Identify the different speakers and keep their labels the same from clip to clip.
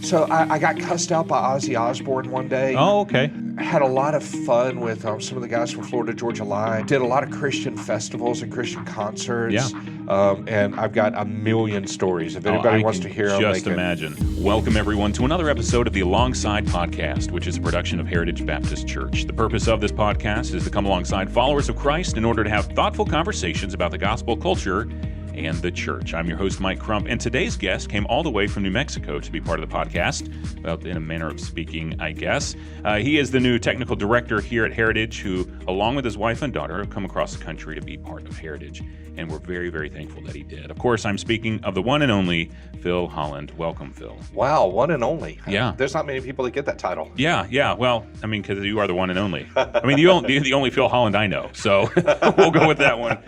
Speaker 1: So I got cussed out by Ozzy Ozborn one day.
Speaker 2: Oh, okay.
Speaker 1: Had a lot of fun with some of the guys from Florida Georgia Line. Did a lot of Christian festivals and Christian concerts.
Speaker 2: Yeah.
Speaker 1: And I've got a million stories. If anybody wants to hear them,
Speaker 2: just imagine. Welcome, everyone, to another episode of the Alongside Podcast, which is a production of Heritage Baptist Church. The purpose of this podcast is to come alongside followers of Christ in order to have thoughtful conversations about the gospel culture and the church. I'm your host, Mike Crump, and today's guest came all the way from New Mexico to be part of the podcast, well, in a manner of speaking, I guess. He is the new technical director here at Heritage, who, along with his wife and daughter, have come across the country to be part of Heritage, and we're very, very thankful that he did. Of course, I'm speaking of the one and only Phil Holland. Welcome, Phil.
Speaker 1: Wow, one and only.
Speaker 2: Yeah.
Speaker 1: There's not many people that get that title.
Speaker 2: Yeah. Well, I mean, because you are the one and only. I mean, the only Phil Holland I know, so we'll go with that one.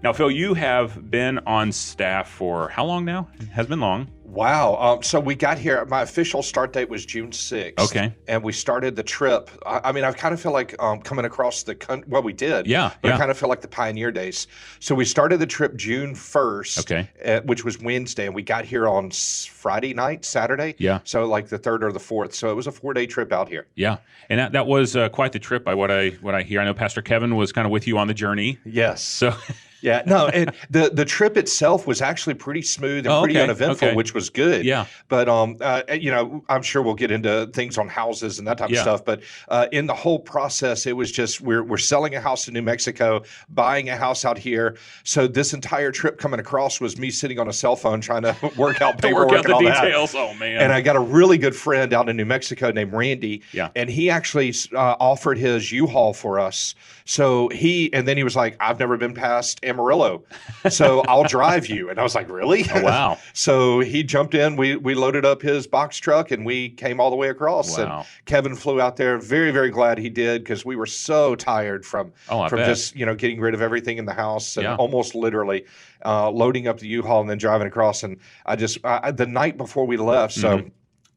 Speaker 2: Now, Phil, you have been on staff for how long now? It has been long.
Speaker 1: Wow. So we got here, my official start date was June 6th.
Speaker 2: Okay.
Speaker 1: And we started the trip. I mean, I kind of feel like coming across the country, well, we did.
Speaker 2: Yeah.
Speaker 1: But I kind of feel like the pioneer days. So we started the trip June 1st,
Speaker 2: okay,
Speaker 1: which was Wednesday, and we got here on Friday night, Saturday.
Speaker 2: Yeah.
Speaker 1: So like the 3rd or the 4th. So it was a 4-day trip out here.
Speaker 2: Yeah. And that was quite the trip by what I hear. I know Pastor Kevin was kind of with you on the journey.
Speaker 1: Yes.
Speaker 2: So...
Speaker 1: Yeah, no, and the trip itself was actually pretty smooth and pretty uneventful, which was good.
Speaker 2: Yeah.
Speaker 1: But, I'm sure we'll get into things on houses and that type of stuff. But in the whole process, it was just we're selling a house in New Mexico, buying a house out here. So this entire trip coming across was me sitting on a cell phone trying to work out paperwork
Speaker 2: work out
Speaker 1: and all
Speaker 2: the details.
Speaker 1: that.
Speaker 2: Oh, man.
Speaker 1: And I got a really good friend out in New Mexico named Randy.
Speaker 2: Yeah.
Speaker 1: And he actually offered his U-Haul for us. So then he was like, I've never been past Amarillo, so I'll drive you. And I was like, really?
Speaker 2: Oh, wow.
Speaker 1: So he jumped in, we loaded up his box truck, and we came all the way across.
Speaker 2: Wow.
Speaker 1: And Kevin flew out there. Very, very glad he did, because we were so tired from just, getting rid of everything in the house and almost literally loading up the U-Haul and then driving across. And I just, the night before we left, so... Mm-hmm.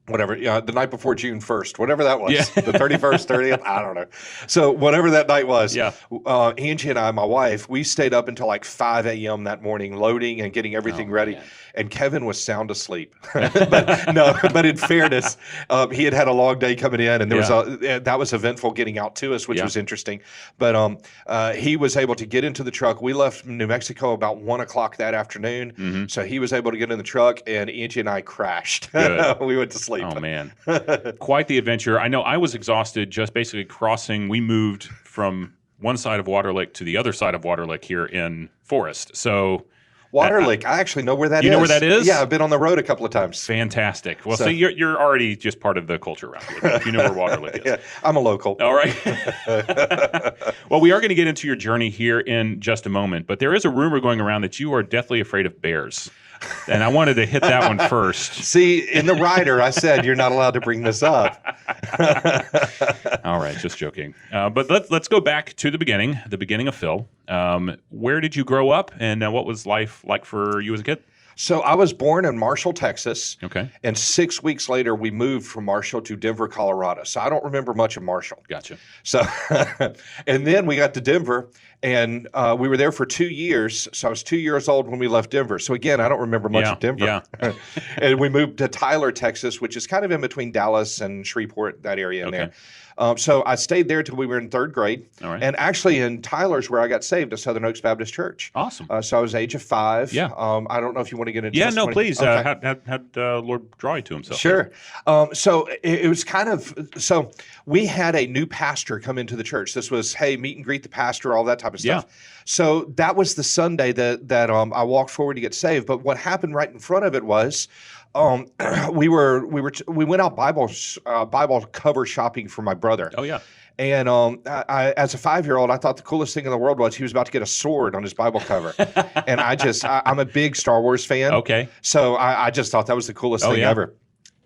Speaker 1: Whatever, the night before June 1st, whatever that was, the 31st, 30th, I don't know. So whatever that night was, Angie and I, my wife, we stayed up until like 5 a.m. that morning loading and getting everything ready. Man. And Kevin was sound asleep. but in fairness, he had a long day coming in, and there was that was eventful getting out to us, which was interesting. But he was able to get into the truck. We left New Mexico about 1 o'clock that afternoon,
Speaker 2: mm-hmm.
Speaker 1: so he was able to get in the truck, and Angie and I crashed. We went to sleep.
Speaker 2: Oh, man. Quite the adventure. I know I was exhausted just basically crossing. We moved from one side of Water Lake to the other side of Water Lake here in Forest. So
Speaker 1: Water Lake, I actually know where that is.
Speaker 2: You know where that is?
Speaker 1: Yeah, I've been on the road a couple of times.
Speaker 2: Fantastic. Well, so you're already just part of the culture around here. You know where Water Lake is.
Speaker 1: Yeah, I'm a local.
Speaker 2: All right. Well, we are going to get into your journey here in just a moment, but there is a rumor going around that you are deathly afraid of bears. And I wanted to hit that one first.
Speaker 1: See, in the rider, I said you're not allowed to bring this up.
Speaker 2: All right, just joking. But let's go back to the beginning of Phil. Where did you grow up, and what was life like for you as a kid?
Speaker 1: So I was born in Marshall, Texas.
Speaker 2: Okay.
Speaker 1: And 6 weeks later, we moved from Marshall to Denver, Colorado. So I don't remember much of Marshall.
Speaker 2: Gotcha.
Speaker 1: So, and then we got to Denver, and we were there for 2 years. So I was 2 years old when we left Denver. So again, I don't remember much of Denver.
Speaker 2: Yeah.
Speaker 1: And we moved to Tyler, Texas, which is kind of in between Dallas and Shreveport, that area in there. So I stayed there till we were in 3rd grade.
Speaker 2: All right.
Speaker 1: And actually in Tyler's where I got saved at Southern Oaks Baptist Church.
Speaker 2: Awesome.
Speaker 1: So I was age of 5.
Speaker 2: Yeah.
Speaker 1: I don't know if you want to get into
Speaker 2: this.
Speaker 1: Yeah,
Speaker 2: no, please. Okay. How'd Lord draw you to himself?
Speaker 1: Sure. So it was kind of, so we had a new pastor come into the church. This was, hey, meet and greet the pastor, all that type of stuff.
Speaker 2: Yeah.
Speaker 1: So that was the Sunday that I walked forward to get saved. But what happened right in front of it was, we went out Bible cover shopping for my brother.
Speaker 2: Oh yeah.
Speaker 1: And I, as a 5-year-old, I thought the coolest thing in the world was he was about to get a sword on his Bible cover. And I'm a big Star Wars fan.
Speaker 2: Okay.
Speaker 1: So I just thought that was the coolest thing ever.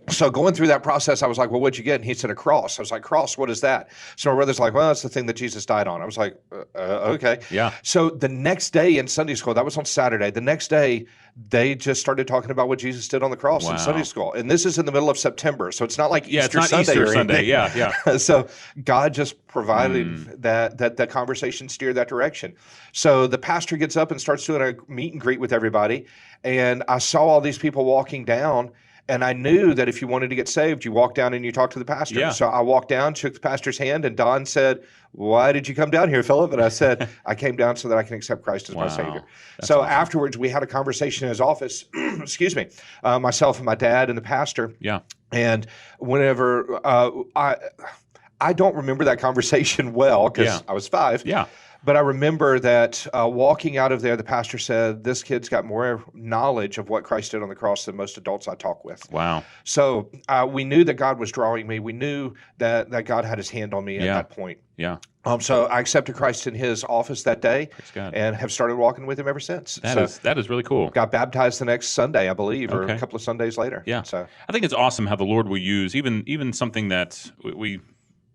Speaker 1: So going through that process, I was like, well, what'd you get? And he said, a cross. I was like, cross, what is that? So my brother's like, well, it's the thing that Jesus died on. I was like, okay.
Speaker 2: Yeah.
Speaker 1: So the next day in Sunday school, that was on Saturday, the next day, they just started talking about what Jesus did on the cross in Sunday school. And this is in the middle of September, so it's not like Easter
Speaker 2: it's not
Speaker 1: Sunday.
Speaker 2: Easter Sunday. Yeah.
Speaker 1: So God just provided that conversation steered that direction. So the pastor gets up and starts doing a meet and greet with everybody. And I saw all these people walking down. And I knew that if you wanted to get saved, you walk down and you talk to the pastor.
Speaker 2: Yeah.
Speaker 1: So I walked down, shook the pastor's hand, and Don said, "Why did you come down here, Philip?" And I said, "I came down so that I can accept Christ as my Savior."
Speaker 2: That's
Speaker 1: so
Speaker 2: awesome.
Speaker 1: Afterwards, we had a conversation in his office, excuse me, myself and my dad and the pastor.
Speaker 2: Yeah.
Speaker 1: And whenever I don't remember that conversation well because I was 5.
Speaker 2: Yeah.
Speaker 1: But I remember that walking out of there, the pastor said, "This kid's got more knowledge of what Christ did on the cross than most adults I talk with."
Speaker 2: Wow.
Speaker 1: So we knew that God was drawing me. We knew that God had his hand on me at that point.
Speaker 2: Yeah.
Speaker 1: So I accepted Christ in his office that day and have started walking with him ever since.
Speaker 2: That is really cool.
Speaker 1: Got baptized the next Sunday, I believe, or a couple of Sundays later.
Speaker 2: Yeah.
Speaker 1: So
Speaker 2: I think it's awesome how the Lord will use even something that we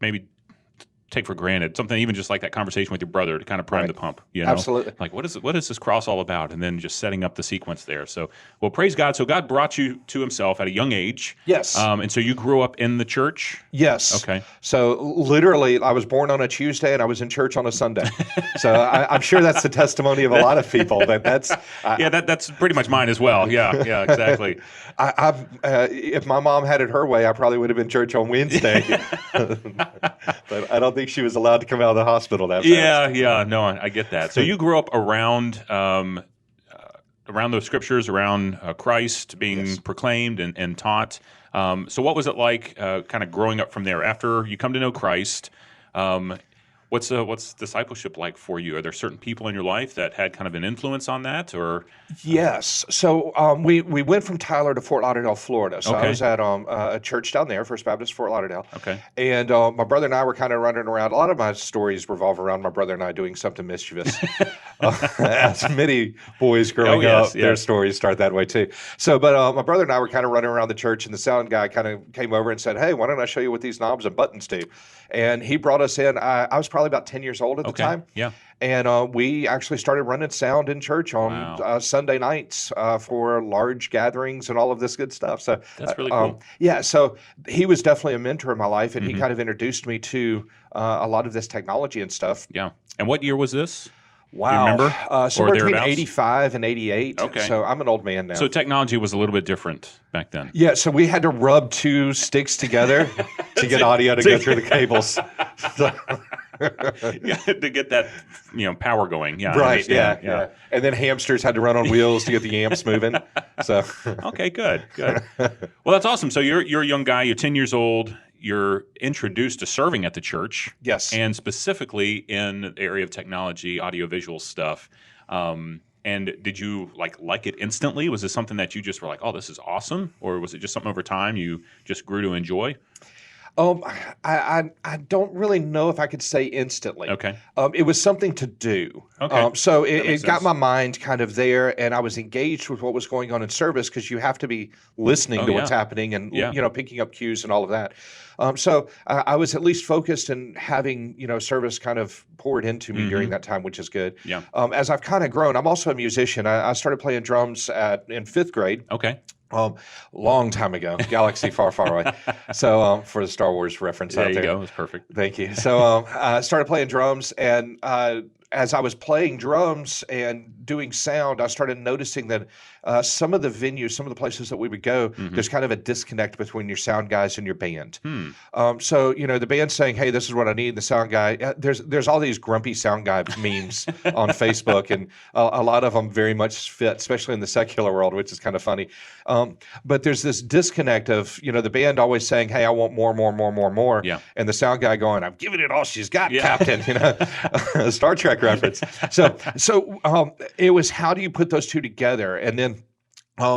Speaker 2: maybe take for granted, something even just like that conversation with your brother to kind of prime the pump,
Speaker 1: Absolutely.
Speaker 2: Like what is this cross all about? And then just setting up the sequence there. So, well, praise God. So God brought you to himself at a young age.
Speaker 1: Yes.
Speaker 2: And so you grew up in the church?
Speaker 1: Yes.
Speaker 2: Okay.
Speaker 1: So literally, I was born on a Tuesday and I was in church on a Sunday. So I'm sure that's the testimony of a lot of people. That's
Speaker 2: pretty much mine as well. Yeah, exactly.
Speaker 1: If my mom had it her way, I probably would have been church on Wednesday. But I don't think she was allowed to come out of the hospital that fast.
Speaker 2: Yeah. No, I get that. So you grew up around those scriptures, around Christ being proclaimed and taught. So what was it like kind of growing up from there? After you come to know Christ, what's discipleship like for you? Are there certain people in your life that had kind of an influence on that? Or
Speaker 1: Yes. So we went from Tyler to Fort Lauderdale, Florida. So I was at a church down there, First Baptist Fort Lauderdale.
Speaker 2: Okay.
Speaker 1: And my brother and I were kind of running around. A lot of my stories revolve around my brother and I doing something mischievous. As many boys growing up, their stories start that way too. So, but my brother and I were kind of running around the church, and the sound guy kind of came over and said, "Hey, why don't I show you what these knobs and buttons do?" And he brought us in. I was probably about 10 years old at the time.
Speaker 2: Yeah.
Speaker 1: And we actually started running sound in church on Sunday nights for large gatherings and all of this good stuff. So
Speaker 2: that's really cool.
Speaker 1: Yeah, so he was definitely a mentor in my life, and he kind of introduced me to a lot of this technology and stuff.
Speaker 2: Yeah. And what year was this?
Speaker 1: Wow.
Speaker 2: Do you remember?
Speaker 1: Somewhere between 85 and 88.
Speaker 2: Okay.
Speaker 1: So I'm an old man now.
Speaker 2: So technology was a little bit different back then.
Speaker 1: Yeah, so we had to rub 2 sticks together to get audio to go through the cables.
Speaker 2: To get that power going. Yeah.
Speaker 1: Right. Yeah. And then hamsters had to run on wheels to get the amps moving. So
Speaker 2: okay, good. Well, that's awesome. So you're a young guy. You're 10 years old. You're introduced to serving at the church.
Speaker 1: Yes.
Speaker 2: And specifically in the area of technology, audiovisual stuff. And did you like it instantly? Was this something that you just were like, "Oh, this is awesome," or was it just something over time you just grew to enjoy?
Speaker 1: I don't really know if I could say instantly.
Speaker 2: Okay.
Speaker 1: It was something to do.
Speaker 2: Okay.
Speaker 1: So it got my mind kind of there, and I was engaged with what was going on in service because you have to be listening to what's happening and picking up cues and all of that. So I was at least focused and having service kind of poured into me during that time, which is good.
Speaker 2: Yeah.
Speaker 1: As I've kind of grown, I'm also a musician. I started playing drums in 5th grade.
Speaker 2: Okay.
Speaker 1: Long time ago, galaxy far, far away. So for the Star Wars reference out there.
Speaker 2: There you go. It's perfect.
Speaker 1: Thank you. So I started playing drums, and as I was playing drums and doing sound, I started noticing that some of the venues, some of the places that we would go, there's kind of a disconnect between your sound guys and your band. So, the band's saying, "Hey, this is what I need." The sound guy, there's all these grumpy sound guy memes on Facebook, and a lot of them very much fit, especially in the secular world, which is kind of funny. But there's this disconnect of, the band always saying, "Hey, I want more."
Speaker 2: Yeah.
Speaker 1: And the sound guy going, "I'm giving it all she's got, Captain." Star Trek reference. So it was, how do you put those two together? And then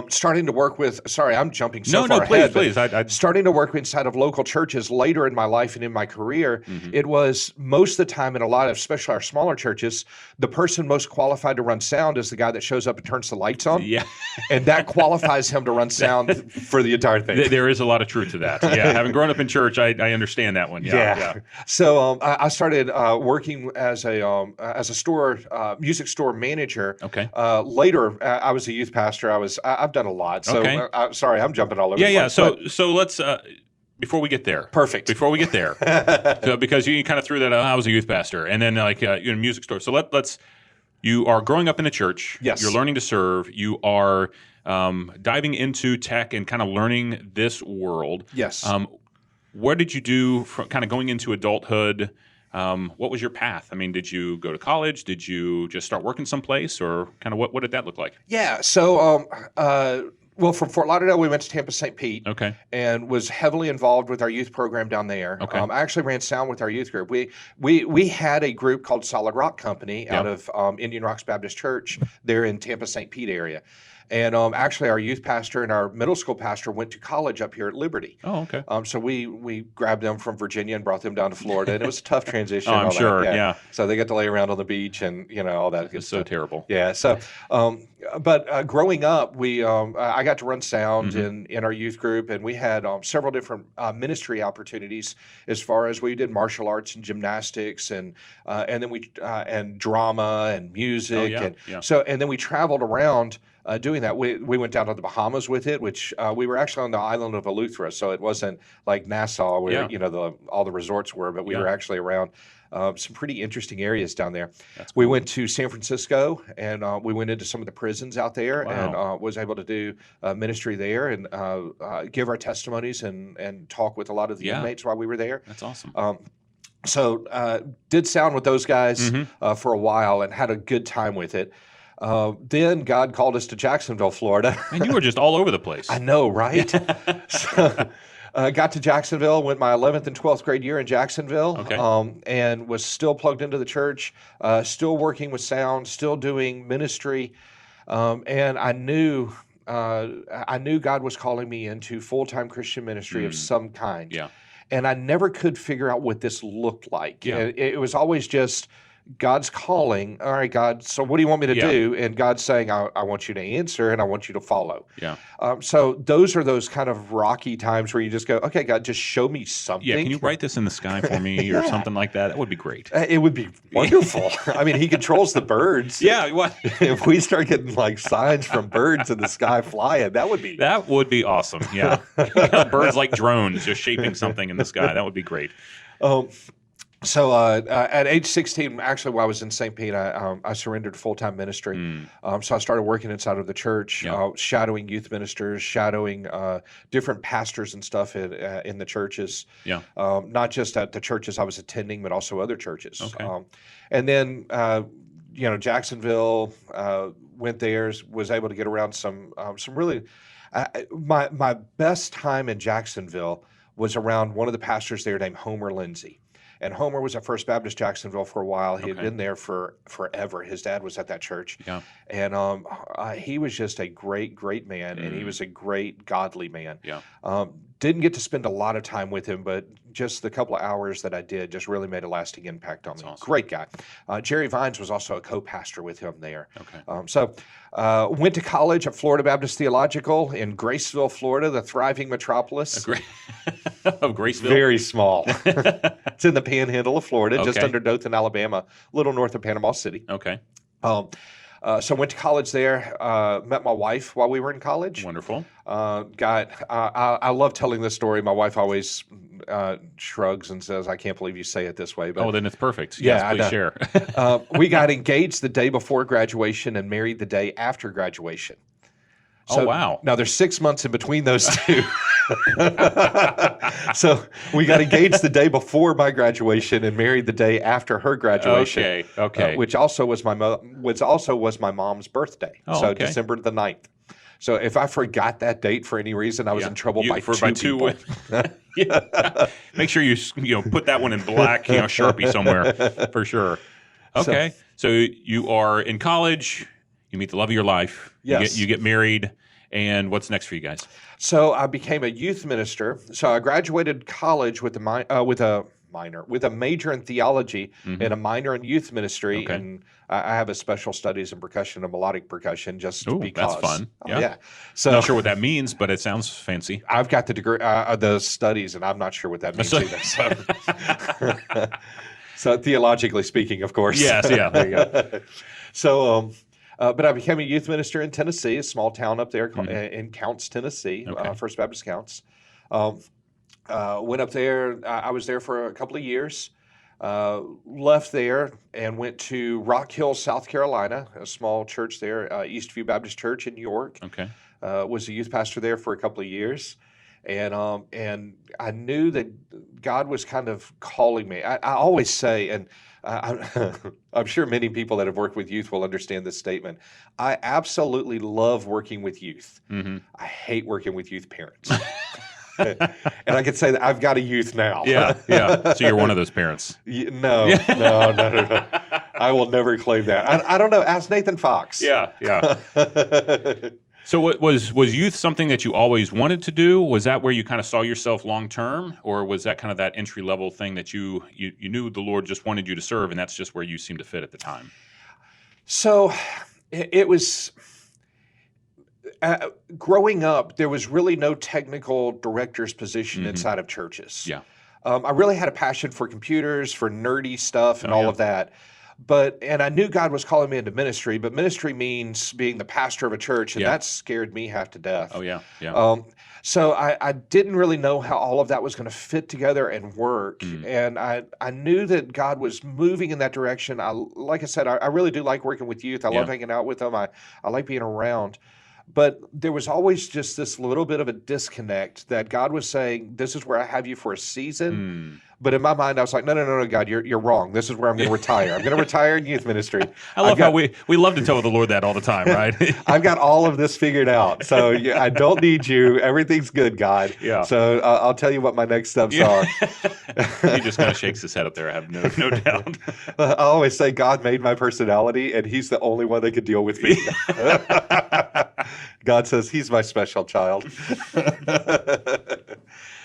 Speaker 1: starting to work with, sorry, I'm jumping so far ahead.
Speaker 2: Please.
Speaker 1: Starting to work inside of local churches later in my life and in my career, it was most of the time in a lot of, especially our smaller churches, the person most qualified to run sound is the guy that shows up and turns the lights on.
Speaker 2: Yeah.
Speaker 1: And that qualifies him to run sound for the entire thing.
Speaker 2: There is a lot of truth to that. Yeah. Having grown up in church, I understand that one. Yeah.
Speaker 1: So I started working as a store, music store manager.
Speaker 2: Okay.
Speaker 1: Later, I was a youth pastor. I've done a lot. So sorry, I'm jumping all over the place.
Speaker 2: So let's before we get there.
Speaker 1: Perfect.
Speaker 2: Before we get there. So because you kind of threw that out, I was a youth pastor, and then you're in a music store. So let's you are growing up in a church.
Speaker 1: Yes.
Speaker 2: You're learning to serve. You are diving into tech and kind of learning this world.
Speaker 1: Yes.
Speaker 2: What did you do from kind of going into adulthood? What was your path? I mean, did you go to college? Did you just start working someplace, or kind of what did that look like?
Speaker 1: Yeah. So, well, from Fort Lauderdale, we went to Tampa St. Pete.
Speaker 2: Okay.
Speaker 1: And was heavily involved with our youth program down there.
Speaker 2: Okay.
Speaker 1: I actually ran sound with our youth group. We had a group called Solid Rock Company out of Indian Rocks Baptist Church there in Tampa St. Pete area. And actually, our youth pastor and our middle school pastor went to college up here at Liberty.
Speaker 2: Oh, okay.
Speaker 1: So we grabbed them from Virginia and brought them down to Florida, and it was a tough transition.
Speaker 2: Oh, I'm sure. Yeah.
Speaker 1: So they got to lay around on the beach and all that.
Speaker 2: It's so terrible.
Speaker 1: Yeah. So, but growing up, I got to run sound in our youth group, and we had several different ministry opportunities as far as we did martial arts and gymnastics, and then we and drama and music, and then we traveled around. Doing that, we went down to the Bahamas with it, which we were actually on the island of Eleuthera, so it wasn't like Nassau where all the resorts were, but we were actually around some pretty interesting areas down there.
Speaker 2: That's cool.
Speaker 1: We went to San Francisco, and we went into some of the prisons out there, and was able to do ministry there and give our testimonies and talk with a lot of the inmates while we were there.
Speaker 2: That's awesome.
Speaker 1: So did sound with those guys for a while and had a good time with it. Then God called us to Jacksonville, Florida.
Speaker 2: And you were just all over the place.
Speaker 1: I know, right? So, got to Jacksonville, went my 11th and 12th grade year in Jacksonville, and was still plugged into the church, still working with sound, still doing ministry. And I knew God was calling me into full-time Christian ministry of some kind.
Speaker 2: Yeah.
Speaker 1: And I never could figure out what this looked like. Yeah. It was always just God's calling. All right, God, so what do you want me to do? And God's saying, I want you to answer and I want you to follow.
Speaker 2: Yeah.
Speaker 1: So those are those kind of rocky times where you just go, okay, God, just show me something.
Speaker 2: Yeah, can you write this in the sky for me or something like that? That would be great.
Speaker 1: It would be wonderful. I mean, he controls the birds.
Speaker 2: Yeah. What?
Speaker 1: If we start getting like signs from birds in the sky flying, that would be
Speaker 2: awesome. Yeah. Birds like drones just shaping something in the sky. That would be great.
Speaker 1: So at age 16, actually, while I was in St. Pete, I surrendered to full-time ministry. So I started working inside of the church, shadowing youth ministers, shadowing different pastors and stuff in the churches. Yeah. Not just at the churches I was attending, but also other churches. Okay. And then, Jacksonville, went there, was able to get around some really. My best time in Jacksonville was around one of the pastors there named Homer Lindsay. And Homer was at First Baptist Jacksonville for a while. He had been there for forever. His dad was at that church. Yeah. And he was just a great, great man, and he was a great, godly man. Yeah. Didn't get to spend a lot of time with him, but just the couple of hours that I did just really made a lasting impact on me. Awesome. Great guy. Jerry Vines was also a co-pastor with him there. Okay. So went to college at Florida Baptist Theological in Graceville, Florida, the thriving metropolis.
Speaker 2: Of Graceville?
Speaker 1: Very small. It's in the panhandle of Florida, just under Dothan, Alabama, a little north of Panama City.
Speaker 2: Okay.
Speaker 1: So went to college there, met my wife while we were in college.
Speaker 2: Wonderful.
Speaker 1: I love telling this story. My wife always shrugs and says, I can't believe you say it this way. But,
Speaker 2: then it's perfect. Yes, please share.
Speaker 1: We got engaged the day before graduation and married the day after graduation. So,
Speaker 2: wow.
Speaker 1: Now there's 6 months in between those two. So we got engaged the day before my graduation and married the day after her graduation.
Speaker 2: Okay.
Speaker 1: Which also was my mom's birthday. December the 9th. So if I forgot that date for any reason, I was in trouble by two people.
Speaker 2: Make sure you put that one in black, Sharpie somewhere for sure. Okay. So you are in college. You meet the love of your life.
Speaker 1: Yes.
Speaker 2: You get married. And what's next for you guys?
Speaker 1: So I became a youth minister. So I graduated college with a major in theology and a minor in youth ministry. Okay. And I have a special studies in percussion and melodic percsion just because.
Speaker 2: That's fun.
Speaker 1: Yeah. So
Speaker 2: not sure what that means, but it sounds fancy.
Speaker 1: I've got the degree, the studies, and I'm not sure what that means either. So theologically speaking, of course.
Speaker 2: Yes. Yeah. There you go.
Speaker 1: So. But I became a youth minister in Tennessee, a small town up there in Counce, Tennessee, First Baptist Counce. Went up there. I was there for a couple of years. Left there and went to Rock Hill, South Carolina, a small church there, Eastview Baptist Church in York.
Speaker 2: Okay.
Speaker 1: was a youth pastor there for a couple of years. And I knew that God was kind of calling me. I always say, and I'm sure many people that have worked with youth will understand this statement. I absolutely love working with youth.
Speaker 2: Mm-hmm.
Speaker 1: I hate working with youth parents. And I can say that I've got a youth now.
Speaker 2: Yeah. So you're one of those parents.
Speaker 1: No. I will never claim that. I don't know. Ask Nathan Fox.
Speaker 2: Yeah. So was youth something that you always wanted to do? Was that where you kind of saw yourself long term, or was that kind of that entry level thing that you knew the Lord just wanted you to serve, and that's just where you seemed to fit at the time?
Speaker 1: So it was. Growing up, there was really no technical director's position inside of churches.
Speaker 2: Yeah.
Speaker 1: I really had a passion for computers, for nerdy stuff and all of that. And I knew God was calling me into ministry, but ministry means being the pastor of a church, and that scared me half to death.
Speaker 2: Oh, yeah.
Speaker 1: So I didn't really know how all of that was going to fit together and work. And I knew that God was moving in that direction. Like I said, I really do like working with youth. I love hanging out with them. I like being around. But there was always just this little bit of a disconnect that God was saying, this is where I have you for a season. But in my mind, I was like, no, God, you're wrong. This is where I'm going to retire. I'm going to retire in youth ministry.
Speaker 2: I love how we love to tell the Lord that all the time, right?
Speaker 1: I've got all of this figured out. So I don't need you. Everything's good, God.
Speaker 2: Yeah.
Speaker 1: So I'll tell you what my next steps are.
Speaker 2: He just kind of shakes his head up there. I have no doubt.
Speaker 1: I always say God made my personality, and he's the only one that could deal with me. God says he's my special child.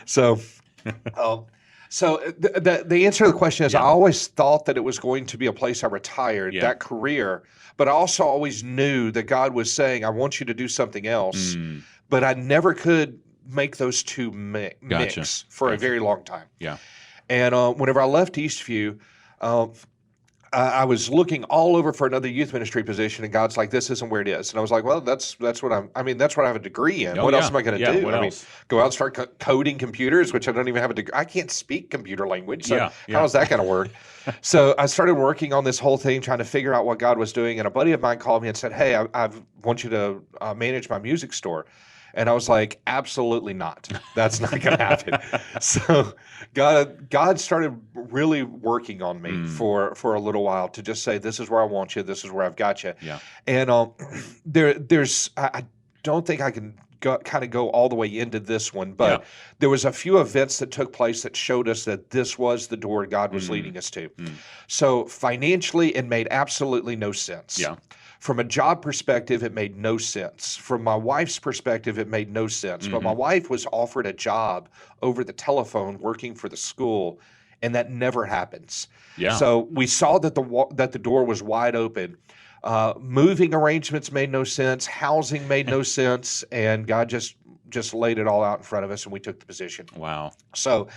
Speaker 1: So the answer to the question is I always thought that it was going to be a place I retired, that career, but I also always knew that God was saying, I want you to do something else, but I never could make those two mix for a very long time.
Speaker 2: Yeah. And
Speaker 1: whenever I left Eastview, I was looking all over for another youth ministry position, and God's like, "This isn't where it is." And I was like, "Well, that's what that's what I have a degree in. What else am I going to do? I mean, go out and start coding computers, which I don't even have a degree. I can't speak computer language. So how is that going to work?" So I started working on this whole thing, trying to figure out what God was doing. And a buddy of mine called me and said, "Hey, I want you to manage my music store." And I was like, absolutely not. That's not going to happen. So God started really working on me for a little while to just say, this is where I want you. This is where I've got you.
Speaker 2: Yeah.
Speaker 1: And I don't think I can go all the way into this one, but there was a few events that took place that showed us that this was the door God was leading us to. So financially, it made absolutely no sense.
Speaker 2: Yeah.
Speaker 1: From a job perspective, it made no sense. From my wife's perspective, it made no sense. But my wife was offered a job over the telephone working for the school, and that never happens.
Speaker 2: Yeah.
Speaker 1: So we saw that the door was wide open. Moving arrangements made no sense. Housing made no sense. And God just laid it all out in front of us, and we took the position.
Speaker 2: Wow.
Speaker 1: So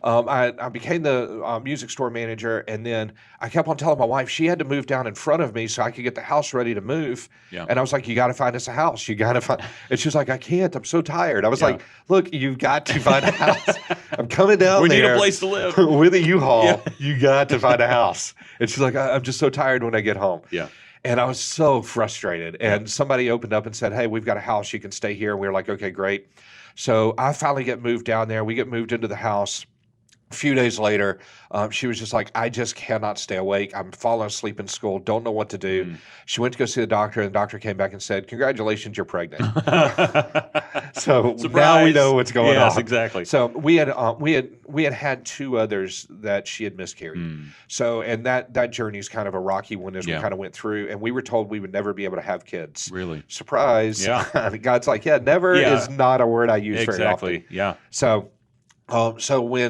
Speaker 1: I became the music store manager, and then I kept on telling my wife she had to move down in front of me so I could get the house ready to move. Yeah. And I was like, you got to find us a house. You got to find. And she was like, I can't. I'm so tired. I was like, look, you've got to find a house. I'm coming down there.
Speaker 2: We need a place to live.
Speaker 1: With a U-Haul. Yeah. You got to find a house. And she's like, I'm just so tired when I get home.
Speaker 2: Yeah.
Speaker 1: And I was so frustrated. And somebody opened up and said, hey, we've got a house. You can stay here. And we were like, okay, great. So I finally get moved down there. We get moved into the house. A few days later, she was just like, I just cannot stay awake. I'm falling asleep in school. Don't know what to do. She went to go see the doctor, and the doctor came back and said, congratulations, you're pregnant. So
Speaker 2: Surprise.
Speaker 1: Now we know what's going on.
Speaker 2: Yes, exactly.
Speaker 1: So we had two others that she had miscarried. So, and that journey is kind of a rocky one as we kind of went through, and we were told we would never be able to have kids.
Speaker 2: Really?
Speaker 1: Surprise. Yeah. God's like, never is not a word I use very often.
Speaker 2: Exactly. Yeah.
Speaker 1: So I started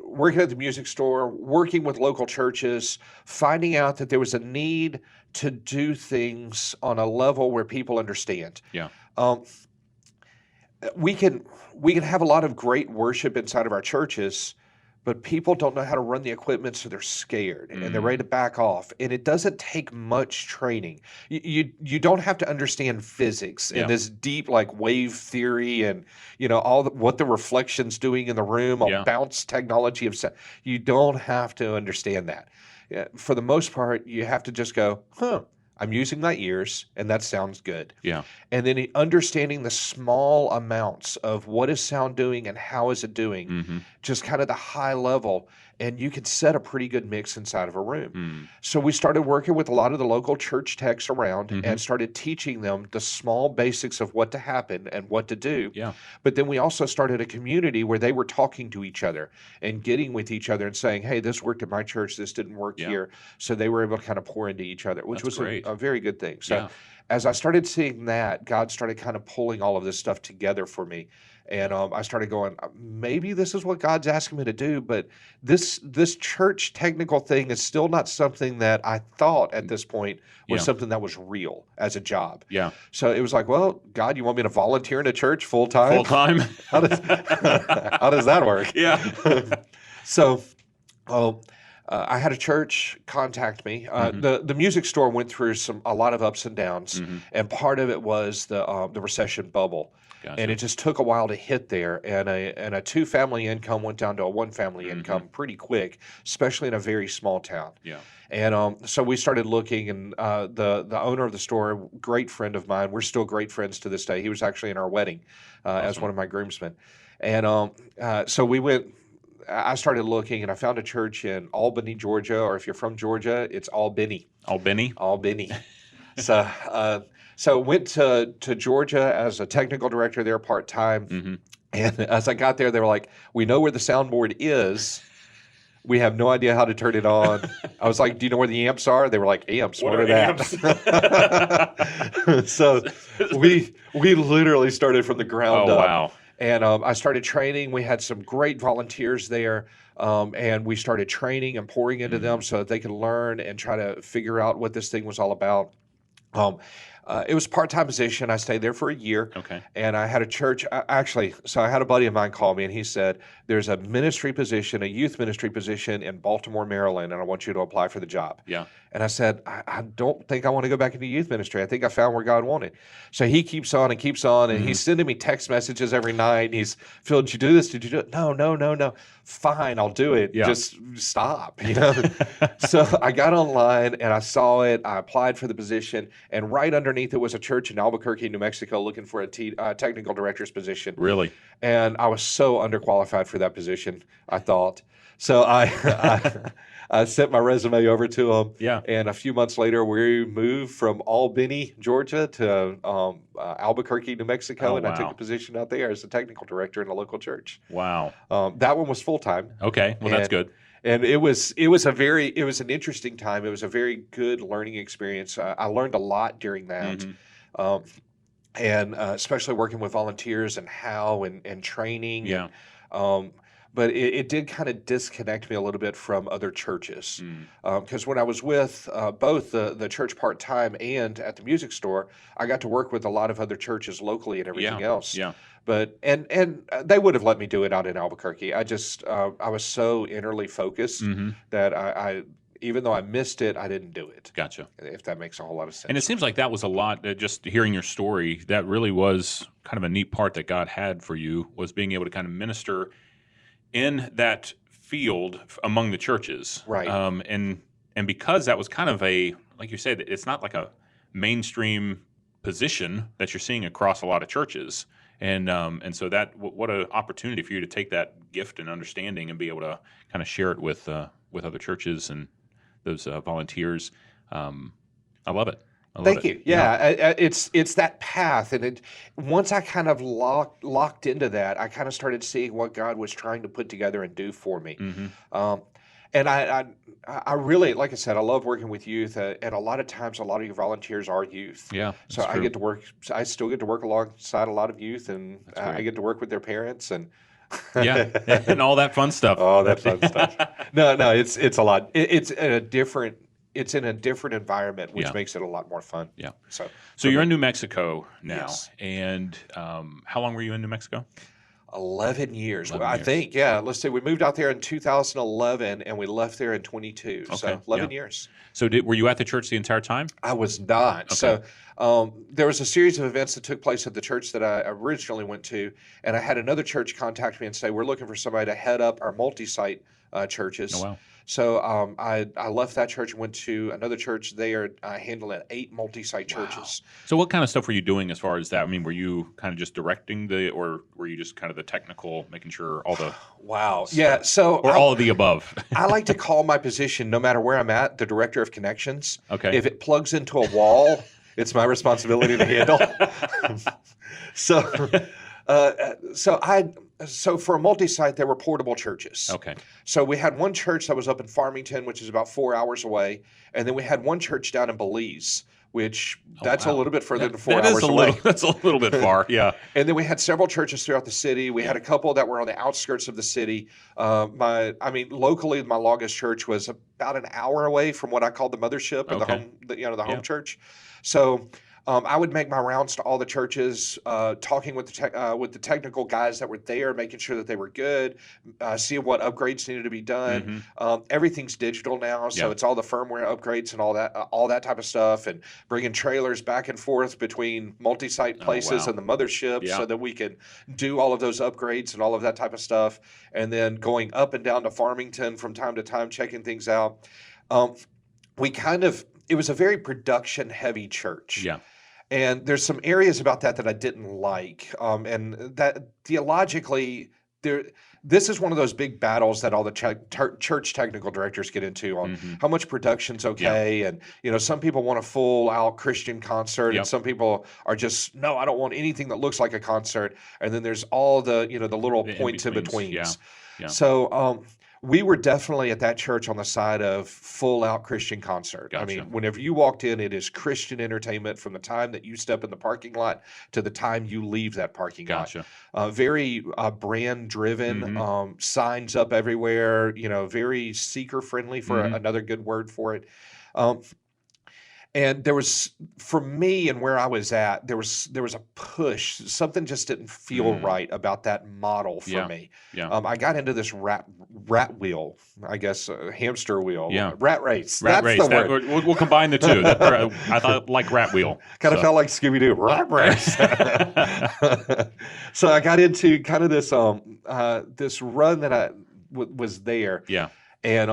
Speaker 1: working at the music store, working with local churches, finding out that there was a need to do things on a level where people understand.
Speaker 2: Yeah.
Speaker 1: We can have a lot of great worship inside of our churches, but people don't know how to run the equipment, so they're scared and they're ready to back off. And it doesn't take much training. You don't have to understand physics and this deep like wave theory and what the reflection's doing in the room, bounce technology of sound. You don't have to understand that. For the most part, you have to just go, I'm using my ears, and that sounds good.
Speaker 2: Yeah.
Speaker 1: And then understanding the small amounts of what is sound doing and how is it doing, just kind of the high level, and you could set a pretty good mix inside of a room. So we started working with a lot of the local church techs around and started teaching them the small basics of what to happen and what to do.
Speaker 2: Yeah.
Speaker 1: But then we also started a community where they were talking to each other and getting with each other and saying, hey, this worked at my church, this didn't work here. So they were able to kind of pour into each other, which was a very good thing. So as I started seeing that, God started kind of pulling all of this stuff together for me. And I started going, maybe this is what God's asking me to do, but this church technical thing is still not something that I thought at this point was something that was real as a job.
Speaker 2: Yeah.
Speaker 1: So it was like, well, God, you want me to volunteer in a church full time?
Speaker 2: Full time?
Speaker 1: How does that work?
Speaker 2: Yeah.
Speaker 1: So I had a church contact me. The music store went through a lot of ups and downs, and part of it was the recession bubble.
Speaker 2: Gotcha.
Speaker 1: And it just took a while to hit there, and a 2-family income went down to a 1-family income pretty quick, especially in a very small town.
Speaker 2: Yeah.
Speaker 1: And so we started looking, and the owner of the store, great friend of mine, we're still great friends to this day. He was actually in our wedding as one of my groomsmen. And so we went. I started looking, and I found a church in Albany, Georgia, or if you're from Georgia, it's Albany.
Speaker 2: Albany?
Speaker 1: Albany. So went to Georgia as a technical director there part-time. And as I got there, they were like, we know where the soundboard is. We have no idea how to turn it on. I was like, do you know where the amps are? They were like, amps? What are that? So we literally started from the ground up.
Speaker 2: Wow.
Speaker 1: And I started training. We had some great volunteers there, and we started training and pouring into them so that they could learn and try to figure out what this thing was all about. It was a part-time position. I stayed there for a year.
Speaker 2: Okay.
Speaker 1: And I had a church. So I had a buddy of mine call me, and he said, there's a ministry position, a youth ministry position in Baltimore, Maryland, and I want you to apply for the job.
Speaker 2: Yeah.
Speaker 1: And I said, I don't think I want to go back into youth ministry. I think I found where God wanted. So he keeps on, and he's sending me text messages every night. And he's, Phil, did you do this? Did you do it? No. Fine, I'll do it.
Speaker 2: Yeah.
Speaker 1: Just stop. So I got online, and I saw it. I applied for the position, and right underneath it was a church in Albuquerque, New Mexico, looking for a technical director's position.
Speaker 2: Really?
Speaker 1: And I was so underqualified for that position, I thought. So I sent my resume over to him.
Speaker 2: Yeah.
Speaker 1: And a few months later, we moved from Albany, Georgia to Albuquerque, New Mexico. I took a position out there as a technical director in a local church.
Speaker 2: Wow.
Speaker 1: That one was full-time.
Speaker 2: Okay. Well, that's good.
Speaker 1: And it was an interesting time. It was a very good learning experience. I learned a lot during that. And especially working with volunteers and how and training.
Speaker 2: Yeah.
Speaker 1: But it did kind of disconnect me a little bit from other churches. Because when I was with both the church part-time and at the music store, I got to work with a lot of other churches locally and everything else.
Speaker 2: Yeah.
Speaker 1: But and they would have let me do it out in Albuquerque. I just I was so innerly focused that I even though I missed it, I didn't do it.
Speaker 2: Gotcha.
Speaker 1: If that makes a whole lot of sense.
Speaker 2: And it seems like that was a lot, just hearing your story, that really was kind of a neat part that God had for you, was being able to kind of minister in that field among the churches.
Speaker 1: Right.
Speaker 2: And because that was kind of like you said, it's not like a mainstream position that you're seeing across a lot of churches. And so that, what an opportunity for you to take that gift and understanding and be able to kind of share it with other churches and those volunteers. I love it.
Speaker 1: Thank you. Yeah, it's that path, and once I kind of locked into that, I kind of started seeing what God was trying to put together and do for me. And I really, like I said, I love working with youth, and a lot of times, a lot of your volunteers are youth.
Speaker 2: Yeah,
Speaker 1: so I get to work. I still get to work alongside a lot of youth, and I get to work with their parents and.
Speaker 2: And all that fun stuff.
Speaker 1: All that fun stuff. No, it's a lot. It's in a different environment, which makes it a lot more fun.
Speaker 2: Yeah.
Speaker 1: So
Speaker 2: you're in New Mexico now,
Speaker 1: yes.
Speaker 2: And how long were you in New Mexico?
Speaker 1: 11 years. I think, yeah. Let's see. We moved out there in 2011, and we left there in 22.
Speaker 2: Okay.
Speaker 1: So 11 years.
Speaker 2: So were you at the church the entire time?
Speaker 1: I was not.
Speaker 2: Okay.
Speaker 1: So there was a series of events that took place at the church that I originally went to, and I had another church contact me and say, we're looking for somebody to head up our multi-site churches.
Speaker 2: Oh, wow.
Speaker 1: So I left that church and went to another church there, handling 8 multi-site churches.
Speaker 2: So what kind of stuff were you doing as far as that? I mean, were you kind of just directing or were you just kind of the technical, making sure all the
Speaker 1: Wow.
Speaker 2: stuff?
Speaker 1: Yeah. So
Speaker 2: or all of the above?
Speaker 1: I like to call my position, no matter where I'm at, the director of connections.
Speaker 2: Okay.
Speaker 1: If it plugs into a wall, it's my responsibility to handle. So for a multi-site, there were portable churches.
Speaker 2: Okay.
Speaker 1: So we had one church that was up in Farmington, which is about 4 hours away, and then we had one church down in Belize, which that's a little bit further than 4 hours away.
Speaker 2: That's a little bit far, yeah.
Speaker 1: And then we had several churches throughout the city. We had a couple that were on the outskirts of the city. Locally, my longest church was about an hour away from what I called the mothership, or the home church. So I would make my rounds to all the churches, talking with the technical guys that were there, making sure that they were good, seeing what upgrades needed to be done. Everything's digital now, so it's all the firmware upgrades and all that type of stuff, and bringing trailers back and forth between multi-site places and the mothership so that we can do all of those upgrades and all of that type of stuff, and then going up and down to Farmington from time to time, checking things out. It was a very production-heavy church.
Speaker 2: Yeah.
Speaker 1: And there's some areas about that I didn't like. And that theologically, this is one of those big battles that all the church technical directors get into on how much production's okay. Yeah. And, some people want a full-out Christian concert, and some people are just, no, I don't want anything that looks like a concert. And then there's all the little points in betweens.
Speaker 2: Yeah. Yeah.
Speaker 1: So we were definitely at that church on the side of full-out Christian concert.
Speaker 2: Gotcha.
Speaker 1: I mean, whenever you walked in, it is Christian entertainment from the time that you step in the parking lot to the time you leave that parking lot. Very brand-driven, signs up everywhere, very seeker-friendly, for another good word for it. And there was, for me and where I was at, there was a push. Something just didn't feel right about that model for me.
Speaker 2: Yeah.
Speaker 1: I got into this rat wheel, I guess, hamster wheel.
Speaker 2: Yeah.
Speaker 1: Rat race.
Speaker 2: Rat
Speaker 1: That's
Speaker 2: race.
Speaker 1: the word.
Speaker 2: We'll combine the two. I thought like rat wheel.
Speaker 1: Kind of felt like Scooby-Doo. Rat race. So I got into kind of this this run that I was there.
Speaker 2: Yeah.
Speaker 1: And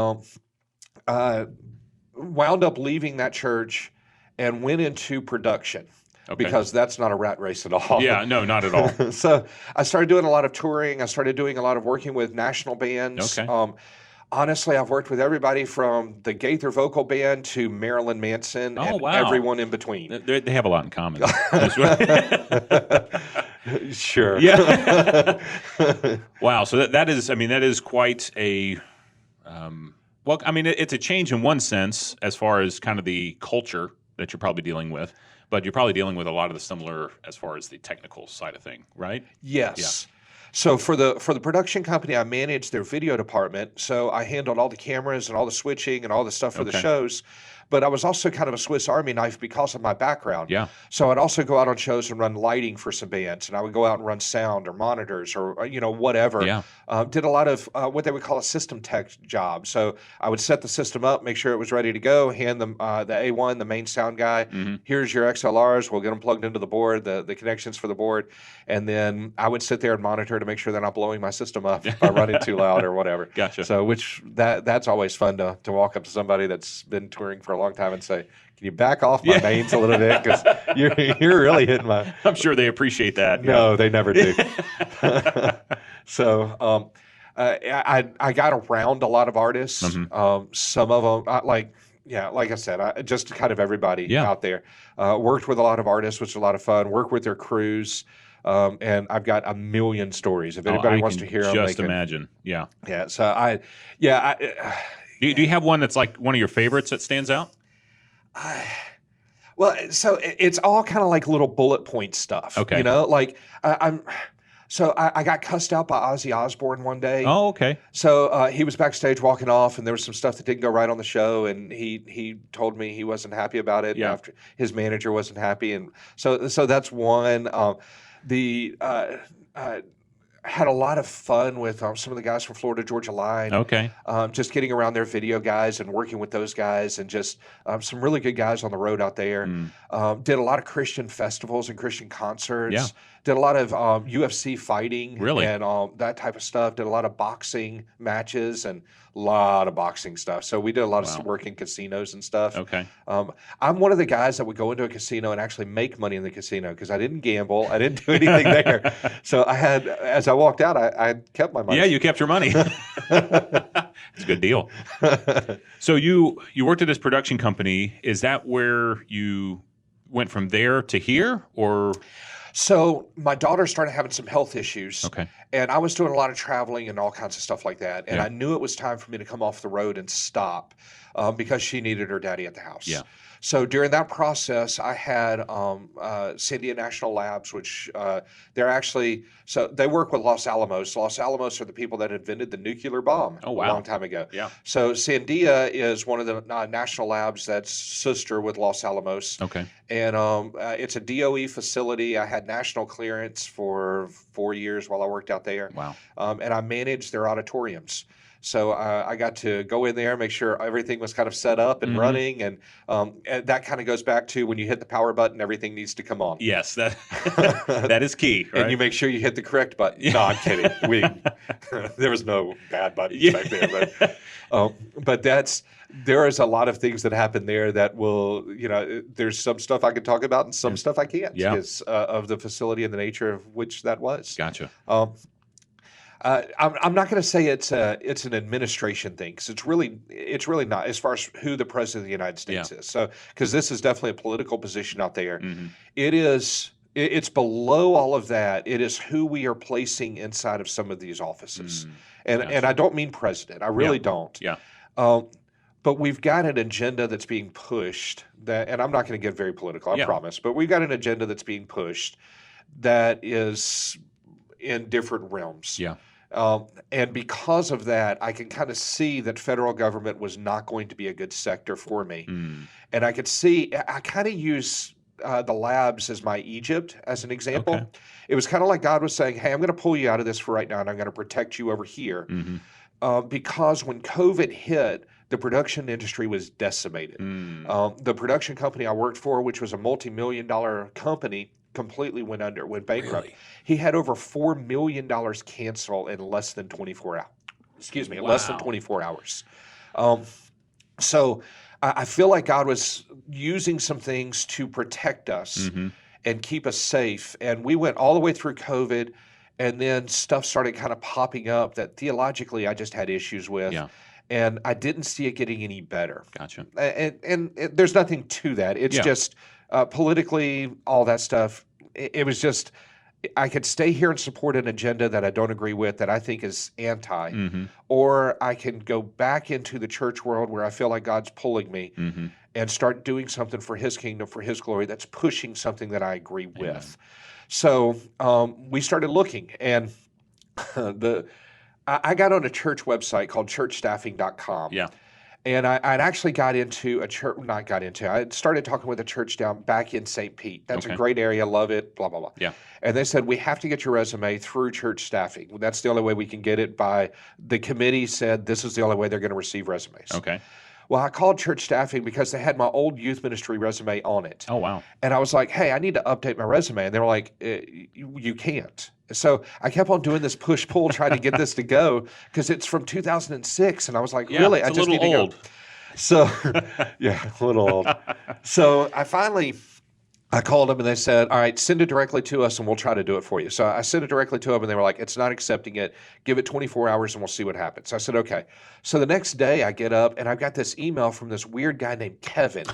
Speaker 1: wound up leaving that church and went into production. Okay. Because that's not a rat race at all.
Speaker 2: Yeah, no, not at all.
Speaker 1: So I started doing a lot of touring. I started doing a lot of working with national bands.
Speaker 2: Okay.
Speaker 1: Honestly, I've worked with everybody from the Gaither Vocal Band to Marilyn Manson and everyone in between.
Speaker 2: They have a lot in common.
Speaker 1: Sure.
Speaker 2: Yeah. Wow. So that is quite a it's a change in one sense as far as kind of the culture that you're probably dealing with, but you're probably dealing with a lot of the similar as far as the technical side of thing, right?
Speaker 1: Yes. Yeah. So for the production company, I managed their video department. So I handled all the cameras and all the switching and all the stuff for the shows. But I was also kind of a Swiss Army knife because of my background.
Speaker 2: Yeah.
Speaker 1: So I'd also go out on shows and run lighting for some bands, and I would go out and run sound or monitors or whatever.
Speaker 2: Yeah.
Speaker 1: Did a lot of what they would call a system tech job. So I would set the system up, make sure it was ready to go, hand them the A1, the main sound guy. Here's your XLRs. We'll get them plugged into the board, the connections for the board, and then I would sit there and monitor to make sure they're not blowing my system up by running too loud or whatever.
Speaker 2: Gotcha.
Speaker 1: So that's always fun to walk up to somebody that's been touring for a long time and say, can you back off my mains a little bit, because you're really hitting my...
Speaker 2: I'm sure they appreciate that.
Speaker 1: No, they never do. So I got around a lot of artists. Some of them, like I said, just kind of everybody out there. Worked with a lot of artists, which was a lot of fun. Worked with their crews. And I've got a million stories. If anybody wants to hear them,
Speaker 2: just imagine. Yeah.
Speaker 1: Yeah. So
Speaker 2: do you have one that's like one of your favorites that stands out?
Speaker 1: Well, so it's all kind of like little bullet point stuff.
Speaker 2: Okay.
Speaker 1: I got cussed out by Ozzy Ozborn one day.
Speaker 2: Oh, okay.
Speaker 1: So he was backstage walking off, and there was some stuff that didn't go right on the show, and he told me he wasn't happy about it.
Speaker 2: Yeah.
Speaker 1: After his manager wasn't happy, and so that's one. Had a lot of fun with some of the guys from Florida Georgia Line.
Speaker 2: Okay.
Speaker 1: Just getting around their video guys and working with those guys, and just some really good guys on the road out there. Did a lot of Christian festivals and Christian concerts.
Speaker 2: Yeah.
Speaker 1: Did a lot of UFC fighting.
Speaker 2: Really?
Speaker 1: And that type of stuff. Did a lot of boxing matches and lot of boxing stuff. So we did a lot of work in casinos and stuff.
Speaker 2: Okay.
Speaker 1: I'm one of the guys that would go into a casino and actually make money in the casino because I didn't gamble. I didn't do anything there. So as I walked out, I kept my money.
Speaker 2: Yeah, you kept your money. It's a good deal. So you worked at this production company. Is that where you went from there to here, or?
Speaker 1: So my daughter started having some health issues.
Speaker 2: Okay.
Speaker 1: And I was doing a lot of traveling and all kinds of stuff like that. And I knew it was time for me to come off the road and stop because she needed her daddy at the house.
Speaker 2: Yeah.
Speaker 1: So during that process, I had Sandia National Labs, which they work with Los Alamos. Los Alamos are the people that invented the nuclear bomb a long time ago.
Speaker 2: Yeah.
Speaker 1: So Sandia is one of the national labs that's sister with Los Alamos.
Speaker 2: Okay.
Speaker 1: And it's a DOE facility. I had national clearance for 4 years while I worked out there.
Speaker 2: Wow.
Speaker 1: And I managed their auditoriums. So I got to go in there, make sure everything was kind of set up and running, and that kind of goes back to when you hit the power button, everything needs to come on.
Speaker 2: Yes, that is key. Right?
Speaker 1: And you make sure you hit the correct button. Yeah. No, I'm kidding. There was no bad buttons back there, but there is a lot of things that happen there that will, there's some stuff I can talk about and some stuff I can't because of the facility and the nature of which that was.
Speaker 2: Gotcha.
Speaker 1: I'm not going to say it's an administration thing because it's really not as far as who the president of the United States is. So because this is definitely a political position out there, it's below all of that. It is who we are placing inside of some of these offices, and I don't mean president. I really don't.
Speaker 2: Yeah.
Speaker 1: But we've got an agenda that's being pushed and I'm not going to get very political, I promise. But we've got an agenda that's being pushed that is in different realms.
Speaker 2: Yeah.
Speaker 1: And because of that, I can kind of see that federal government was not going to be a good sector for me. And I kind of use the labs as my Egypt as an example.
Speaker 2: Okay.
Speaker 1: It was kind of like God was saying, hey, I'm going to pull you out of this for right now, and I'm going to protect you over here. Because when COVID hit, the production industry was decimated. The production company I worked for, which was a multi-million-dollar company, completely went bankrupt. Really? He had over $4 million cancel in less than 24 hours. Less than 24 hours. So I feel like God was using some things to protect us and keep us safe. And we went all the way through COVID, and then stuff started kind of popping up that theologically I just had issues with. Yeah. And I didn't see it getting any better.
Speaker 2: Gotcha.
Speaker 1: And there's nothing to that. It's just politically, all that stuff. It was just, I could stay here and support an agenda that I don't agree with, that I think is anti, or I can go back into the church world where I feel like God's pulling me and start doing something for His kingdom, for His glory, that's pushing something that I agree with. So we started looking, and I got on a church website called churchstaffing.com.
Speaker 2: Yeah.
Speaker 1: And I'd actually I started talking with a church back in St. Pete. That's a great area, love it, blah, blah, blah.
Speaker 2: Yeah.
Speaker 1: And they said, we have to get your resume through church staffing. That's the only way we can get it the committee said this is the only way they're going to receive resumes.
Speaker 2: Okay.
Speaker 1: Well, I called church staffing because they had my old youth ministry resume on it.
Speaker 2: Oh, wow.
Speaker 1: And I was like, hey, I need to update my resume. And they were like, you can't. So I kept on doing this push-pull, trying to get this to go because it's from 2006. And I was like, really? I just need to go. So, a little old. So I called them and they said, all right, send it directly to us and we'll try to do it for you. So I sent it directly to them and they were like, it's not accepting it. Give it 24 hours and we'll see what happens. So I said, okay. So the next day I get up and I've got this email from this weird guy named Kevin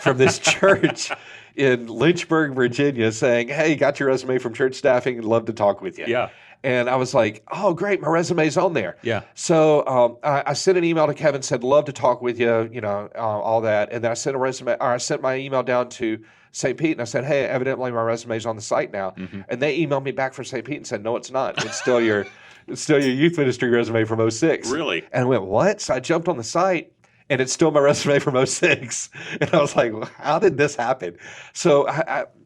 Speaker 1: from this church in Lynchburg, Virginia saying, hey, got your resume from church staffing and love to talk with you.
Speaker 2: Yeah.
Speaker 1: And I was like, oh, great, my resume's on there.
Speaker 2: Yeah.
Speaker 1: So I sent an email to Kevin, said, love to talk with you, all that. And then I sent my email down to St. Pete, and I said, hey, evidently my resume's on the site now. And they emailed me back from St. Pete and said, no, it's not. It's still your youth ministry resume from 2006.
Speaker 2: Really?
Speaker 1: And I went, what? So I jumped on the site, and it's still my resume from 2006. And I was like, well, how did this happen? So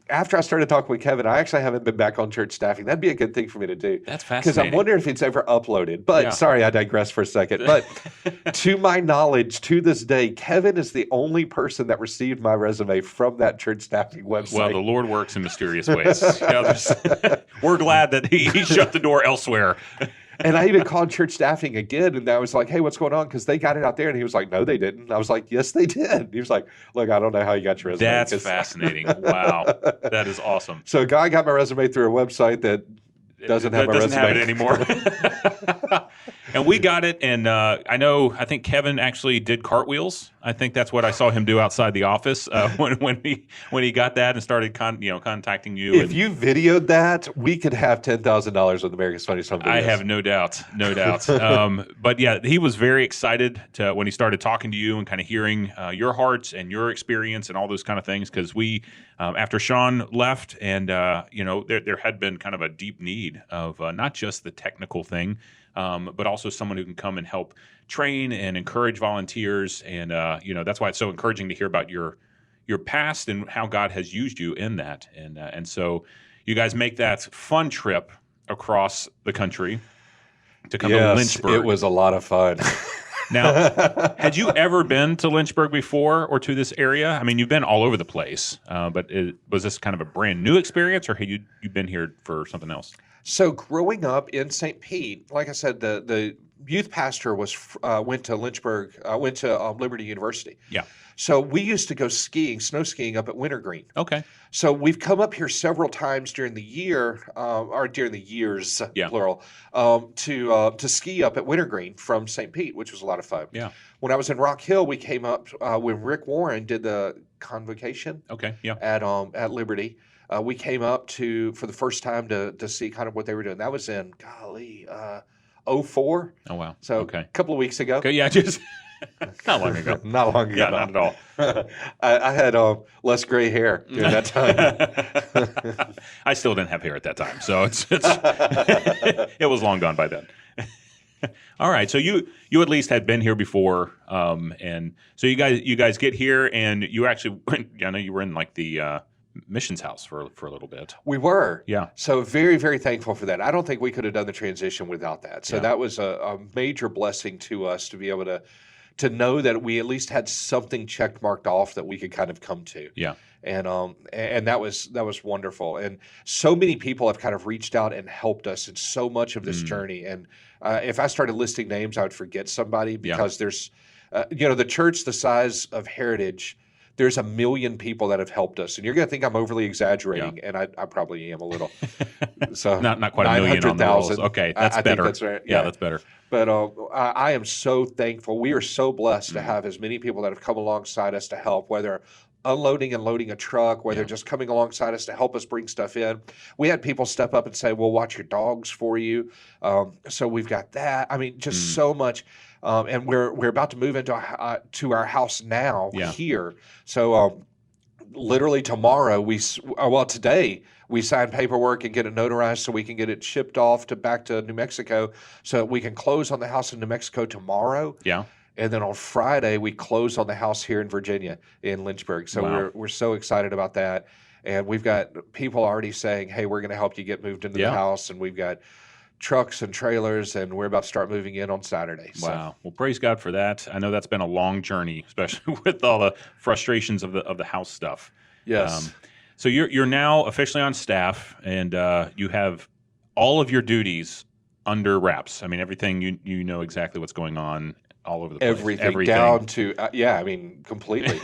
Speaker 1: after I started talking with Kevin, I actually haven't been back on church staffing. That'd be a good thing for me to do.
Speaker 2: That's fascinating.
Speaker 1: Because I'm wondering if it's ever uploaded. But sorry, I digress for a second. But to my knowledge, to this day, Kevin is the only person that received my resume from that church staffing website.
Speaker 2: Well, the Lord works in mysterious ways. We're glad that he shut the door elsewhere.
Speaker 1: And I even called church staffing again, and I was like, hey, what's going on? Because they got it out there. And he was like, no, they didn't. And I was like, yes, they did. He was like, look, I don't know how you got your resume.
Speaker 2: That's fascinating. Wow. That is awesome.
Speaker 1: So a guy got my resume through a website that doesn't have my resume.
Speaker 2: Doesn't have it anymore. And we got it, and I think Kevin actually did cartwheels. I think that's what I saw him do outside the office when he got that and started contacting you.
Speaker 1: If you videoed that, we could have $10,000 with America's Funniest Home Videos.
Speaker 2: I have no doubt. But yeah, he was very excited when he started talking to you and kind of hearing your hearts and your experience and all those kind of things, because we, after Sean left, and there had been kind of a deep need of not just the technical thing, but also someone who can come and help train and encourage volunteers. And, that's why it's so encouraging to hear about your past and how God has used you in that. And so you guys make that fun trip across the country to come to Lynchburg.
Speaker 1: It was a lot of fun.
Speaker 2: Now, had you ever been to Lynchburg before or to this area? I mean, you've been all over the place, but was this kind of a brand new experience, or had you been here for something else?
Speaker 1: So growing up in St. Pete, like I said, the youth pastor went to Lynchburg, went to Liberty University.
Speaker 2: Yeah.
Speaker 1: So we used to go snow skiing up at Wintergreen.
Speaker 2: Okay.
Speaker 1: So we've come up here several times during the year, or during the years, plural, to ski up at Wintergreen from St. Pete, which was a lot of fun.
Speaker 2: Yeah.
Speaker 1: When I was in Rock Hill, we came up when Rick Warren did the convocation.
Speaker 2: Okay. Yeah.
Speaker 1: At Liberty. We came up for the first time to see kind of what they were doing. That was in 2004.
Speaker 2: Oh wow!
Speaker 1: So a couple of weeks ago.
Speaker 2: Okay, yeah, just not long ago.
Speaker 1: Not long ago.
Speaker 2: Yeah, not at all.
Speaker 1: I had less gray hair during that time.
Speaker 2: I still didn't have hair at that time, so it's it was long gone by then. All right, so you at least had been here before, and so you guys get here, and you actually went. I know you were in like the missions house for a little bit.
Speaker 1: We were.
Speaker 2: Yeah.
Speaker 1: So very, very thankful for that. I don't think we could have done the transition without that. So that was a major blessing to us to be able to know that we at least had something marked off that we could kind of come to.
Speaker 2: Yeah.
Speaker 1: And that was wonderful. And so many people have kind of reached out and helped us in so much of this journey. And if I started listing names, I would forget somebody, because there's, the church the size of Heritage, there's 1 million people that have helped us, and you're going to think I'm overly exaggerating, and I probably am a little. So
Speaker 2: not quite 1 million on the rolls. Okay, that's better.
Speaker 1: Think that's right.
Speaker 2: Yeah, that's better.
Speaker 1: But I am so thankful. We are so blessed to have as many people that have come alongside us to help, whether unloading and loading a truck, whether just coming alongside us to help us bring stuff in. We had people step up and say, we'll watch your dogs for you. So we've got that. I mean, just so much. And we're about to move into to our house now here. So literally tomorrow, today we sign paperwork and get it notarized so we can get it shipped off back to New Mexico, so that we can close on the house in New Mexico tomorrow.
Speaker 2: Yeah.
Speaker 1: And then on Friday, we close on the house here in Virginia, in Lynchburg. So we're so excited about that. And we've got people already saying, hey, we're going to help you get moved into the house. And we've got trucks and trailers, and we're about to start moving in on Saturday. So.
Speaker 2: Wow. Well, praise God for that. I know that's been a long journey, especially with all the frustrations of the house stuff.
Speaker 1: Yes.
Speaker 2: So you're now officially on staff, and you have all of your duties under wraps. I mean, everything, you know exactly what's going on all over the place.
Speaker 1: Everything. Down to, completely.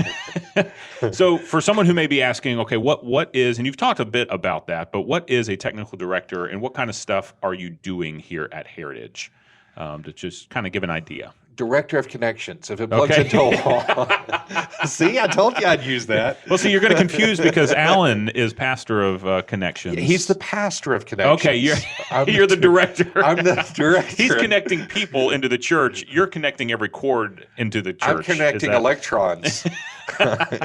Speaker 2: So for someone who may be asking, okay, what is, and you've talked a bit about that, but what is a technical director, and what kind of stuff are you doing here at Heritage? To just kind of give an idea.
Speaker 1: Director of Connections. If it plugs into a wall. See, I told you I'd use that.
Speaker 2: Well, see, you're going to confuse because Alan is pastor of Connections.
Speaker 1: He's the pastor of Connections.
Speaker 2: Okay, you're the director.
Speaker 1: I'm the director.
Speaker 2: He's connecting people into the church. You're connecting every cord into the church.
Speaker 1: I'm connecting electrons.
Speaker 2: There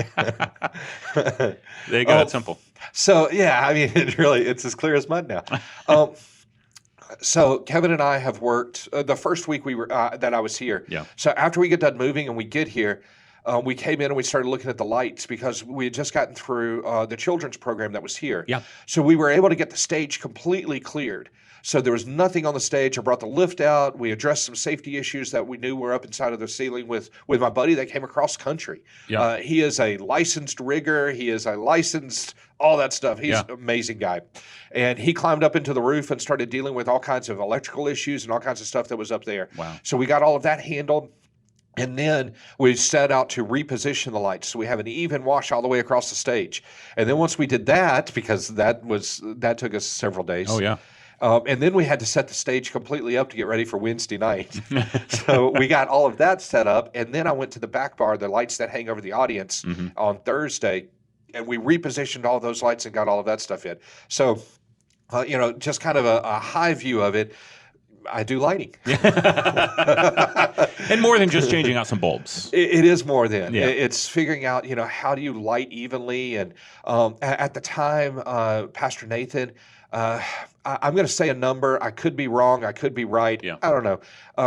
Speaker 2: you go. It's simple.
Speaker 1: So, it's as clear as mud now. So Kevin and I have worked the first week we were that I was here.
Speaker 2: Yeah.
Speaker 1: So after we get done moving and we get here, we came in and we started looking at the lights because we had just gotten through the children's program that was here.
Speaker 2: Yeah.
Speaker 1: So we were able to get the stage completely cleared. So there was nothing on the stage. I brought the lift out. We addressed some safety issues that we knew were up inside of the ceiling with my buddy that came across country.
Speaker 2: Yeah.
Speaker 1: He is a licensed rigger. He is a licensed all that stuff. He's an amazing guy. And he climbed up into the roof and started dealing with all kinds of electrical issues and all kinds of stuff that was up there.
Speaker 2: Wow.
Speaker 1: So we got all of that handled. And then we set out to reposition the lights so we have an even wash all the way across the stage. And then once we did that, because that took us several days.
Speaker 2: Oh, yeah.
Speaker 1: And then we had to set the stage completely up to get ready for Wednesday night. So we got all of that set up. And then I went to the back bar, the lights that hang over the audience, on Thursday. And we repositioned all those lights and got all of that stuff in. So, just kind of a high view of it. I do lighting.
Speaker 2: And more than just changing out some bulbs.
Speaker 1: It is more than.
Speaker 2: Yeah.
Speaker 1: It's figuring out, how do you light evenly? And at the time, Pastor Nathan, I'm going to say a number. I could be wrong. I could be right.
Speaker 2: Yeah.
Speaker 1: I don't know.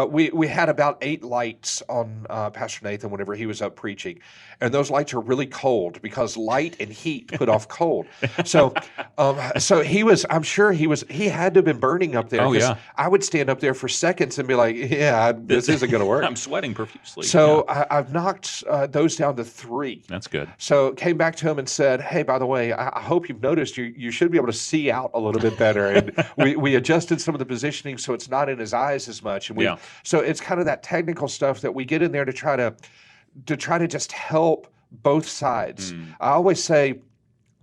Speaker 1: We had about 8 lights on Pastor Nathan whenever he was up preaching. And those lights are really cold because light and heat put off cold. So I'm sure he had to have been burning up there.
Speaker 2: Oh, yeah.
Speaker 1: I would stand up there for seconds and be like, this isn't going to work.
Speaker 2: I'm sweating profusely.
Speaker 1: So I've knocked those down to 3.
Speaker 2: That's good.
Speaker 1: So came back to him and said, hey, by the way, I hope you've noticed you should be able to see out a little bit better. And we adjusted some of the positioning so it's not in his eyes as much. And so it's kind of that technical stuff that we get in there to try to just help both sides. I always say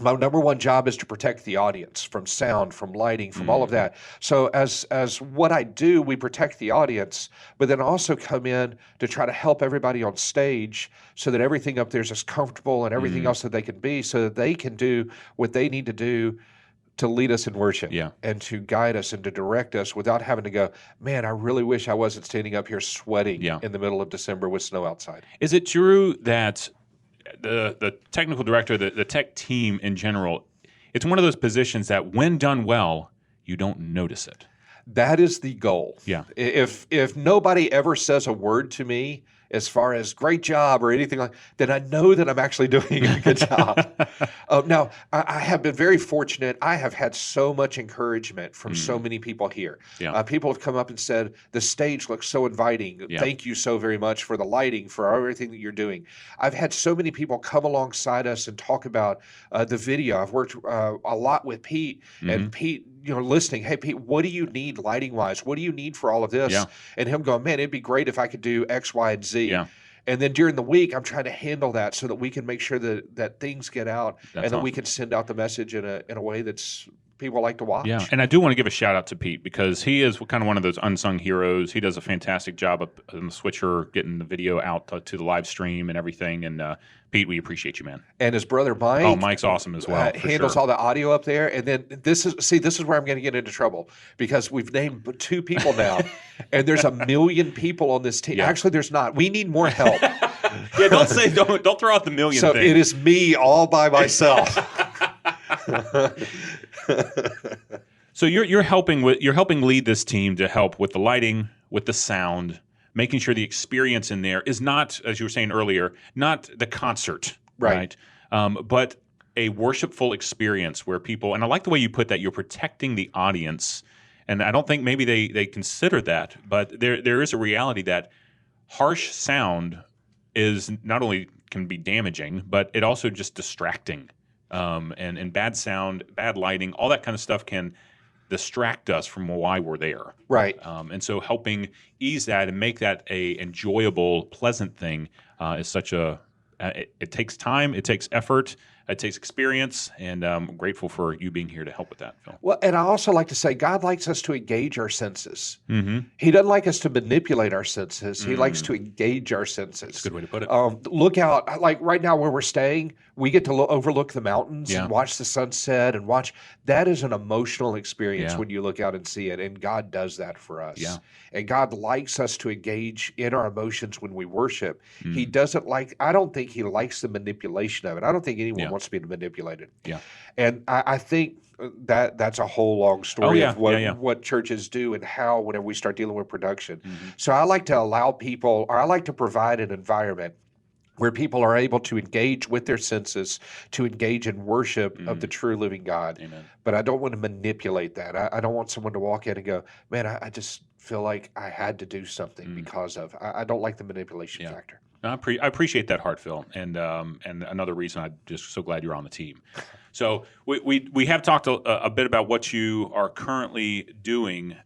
Speaker 1: my number one job is to protect the audience from sound, from lighting, from all of that. So as what I do, we protect the audience, but then also come in to try to help everybody on stage so that everything up there is as comfortable and everything else that they can be so that they can do what they need to do to lead us in worship and to guide us and to direct us without having to go, man, I really wish I wasn't standing up here sweating in the middle of December with snow outside.
Speaker 2: Is it true that the technical director, the tech team in general, it's one of those positions that when done well, you don't notice it?
Speaker 1: That is the goal.
Speaker 2: Yeah.
Speaker 1: If nobody ever says a word to me as far as great job or anything like, then I know that I'm actually doing a good job. Now, I have been very fortunate. I have had so much encouragement from so many people here.
Speaker 2: Yeah.
Speaker 1: People have come up and said, the stage looks so inviting.
Speaker 2: Yeah.
Speaker 1: Thank you so very much for the lighting, for everything that you're doing. I've had so many people come alongside us and talk about the video. I've worked a lot with Pete, and Pete, listening, hey, Pete, what do you need lighting-wise? What do you need for all of this?
Speaker 2: Yeah.
Speaker 1: And him going, man, it'd be great if I could do X, Y, and Z.
Speaker 2: Yeah.
Speaker 1: And then during the week, I'm trying to handle that so that we can make sure that things get out and that we can send out the message in a way that's people like to watch.
Speaker 2: Yeah, and I do want to give a shout out to Pete because he is kind of one of those unsung heroes. He does a fantastic job up in the switcher, getting the video out to the live stream and everything. And Pete, we appreciate you, man.
Speaker 1: And his brother Mike.
Speaker 2: Oh, Mike's awesome as well.
Speaker 1: Handles all the audio up there. And then this is where I'm going to get into trouble because we've named 2 people now, and there's 1 million people on this team.
Speaker 2: Yeah.
Speaker 1: Actually, there's not. We need more help.
Speaker 2: Don't throw out the million
Speaker 1: so
Speaker 2: thing.
Speaker 1: It is me all by myself.
Speaker 2: So you're helping lead this team to help with the lighting, with the sound, making sure the experience in there is not, as you were saying earlier, not the concert, right? But a worshipful experience where people, and I like the way you put that, you're protecting the audience. And I don't think maybe they consider that, but there is a reality that harsh sound is not only can be damaging, but it also just distracting. And bad sound, bad lighting, all that kind of stuff can distract us from why we're there.
Speaker 1: Right.
Speaker 2: And so helping ease that and make that a enjoyable, pleasant thing is such a it takes time, it takes effort, it takes experience, and I'm grateful for you being here to help with that, Phil.
Speaker 1: Well, and I also like to say God likes us to engage our senses.
Speaker 2: Mm-hmm.
Speaker 1: He doesn't like us to manipulate our senses. He likes to engage our senses.
Speaker 2: That's a good way to put it.
Speaker 1: Look out. Like right now where we're staying, we get to overlook the mountains and watch the sunset and watch. That is an emotional experience when you look out and see it, and God does that for us.
Speaker 2: Yeah.
Speaker 1: And God likes us to engage in our emotions when we worship. He doesn't like, I don't think he likes the manipulation of it. I don't think anyone wants to be manipulated.
Speaker 2: Yeah.
Speaker 1: And I think that's a whole long story of what churches do and how whenever we start dealing with production. So I like to allow people, or I like to provide an environment where people are able to engage with their senses, to engage in worship of the true living God.
Speaker 2: Amen.
Speaker 1: But I don't want to manipulate that. I don't want someone to walk in and go, man, I just feel like I had to do something because of. I don't like the manipulation factor.
Speaker 2: I appreciate that heart, Phil, and another reason I'm just so glad you're on the team. So we have talked a bit about what you are currently doing.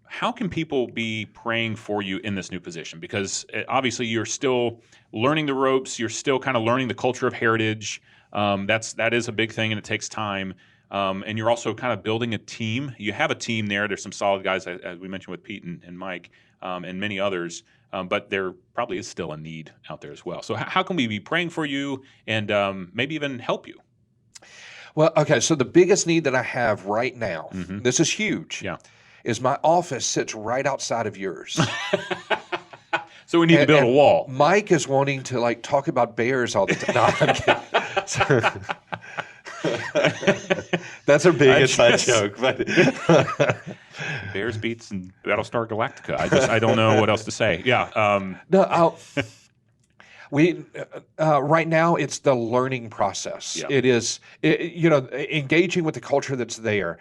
Speaker 2: How can people be praying for you in this new position? Because obviously you're still learning the ropes. You're still kind of learning the culture of Heritage. That is a big thing, and it takes time. And you're also kind of building a team. You have a team there. There's some solid guys, as we mentioned with Pete and Mike, and many others. But there probably is still a need out there as well. So how can we be praying for you and maybe even help you?
Speaker 1: Well, okay, so the biggest need that I have right now, this is huge, is my office sits right outside of yours.
Speaker 2: So we need to build a wall.
Speaker 1: Mike is wanting to talk about bears all the time. No, I'm kidding. That's a big inside joke. But
Speaker 2: Bears beats and Battlestar Galactica. I don't know what else to say. Yeah.
Speaker 1: Right now it's the learning process. Yeah. It is, engaging with the culture that's there.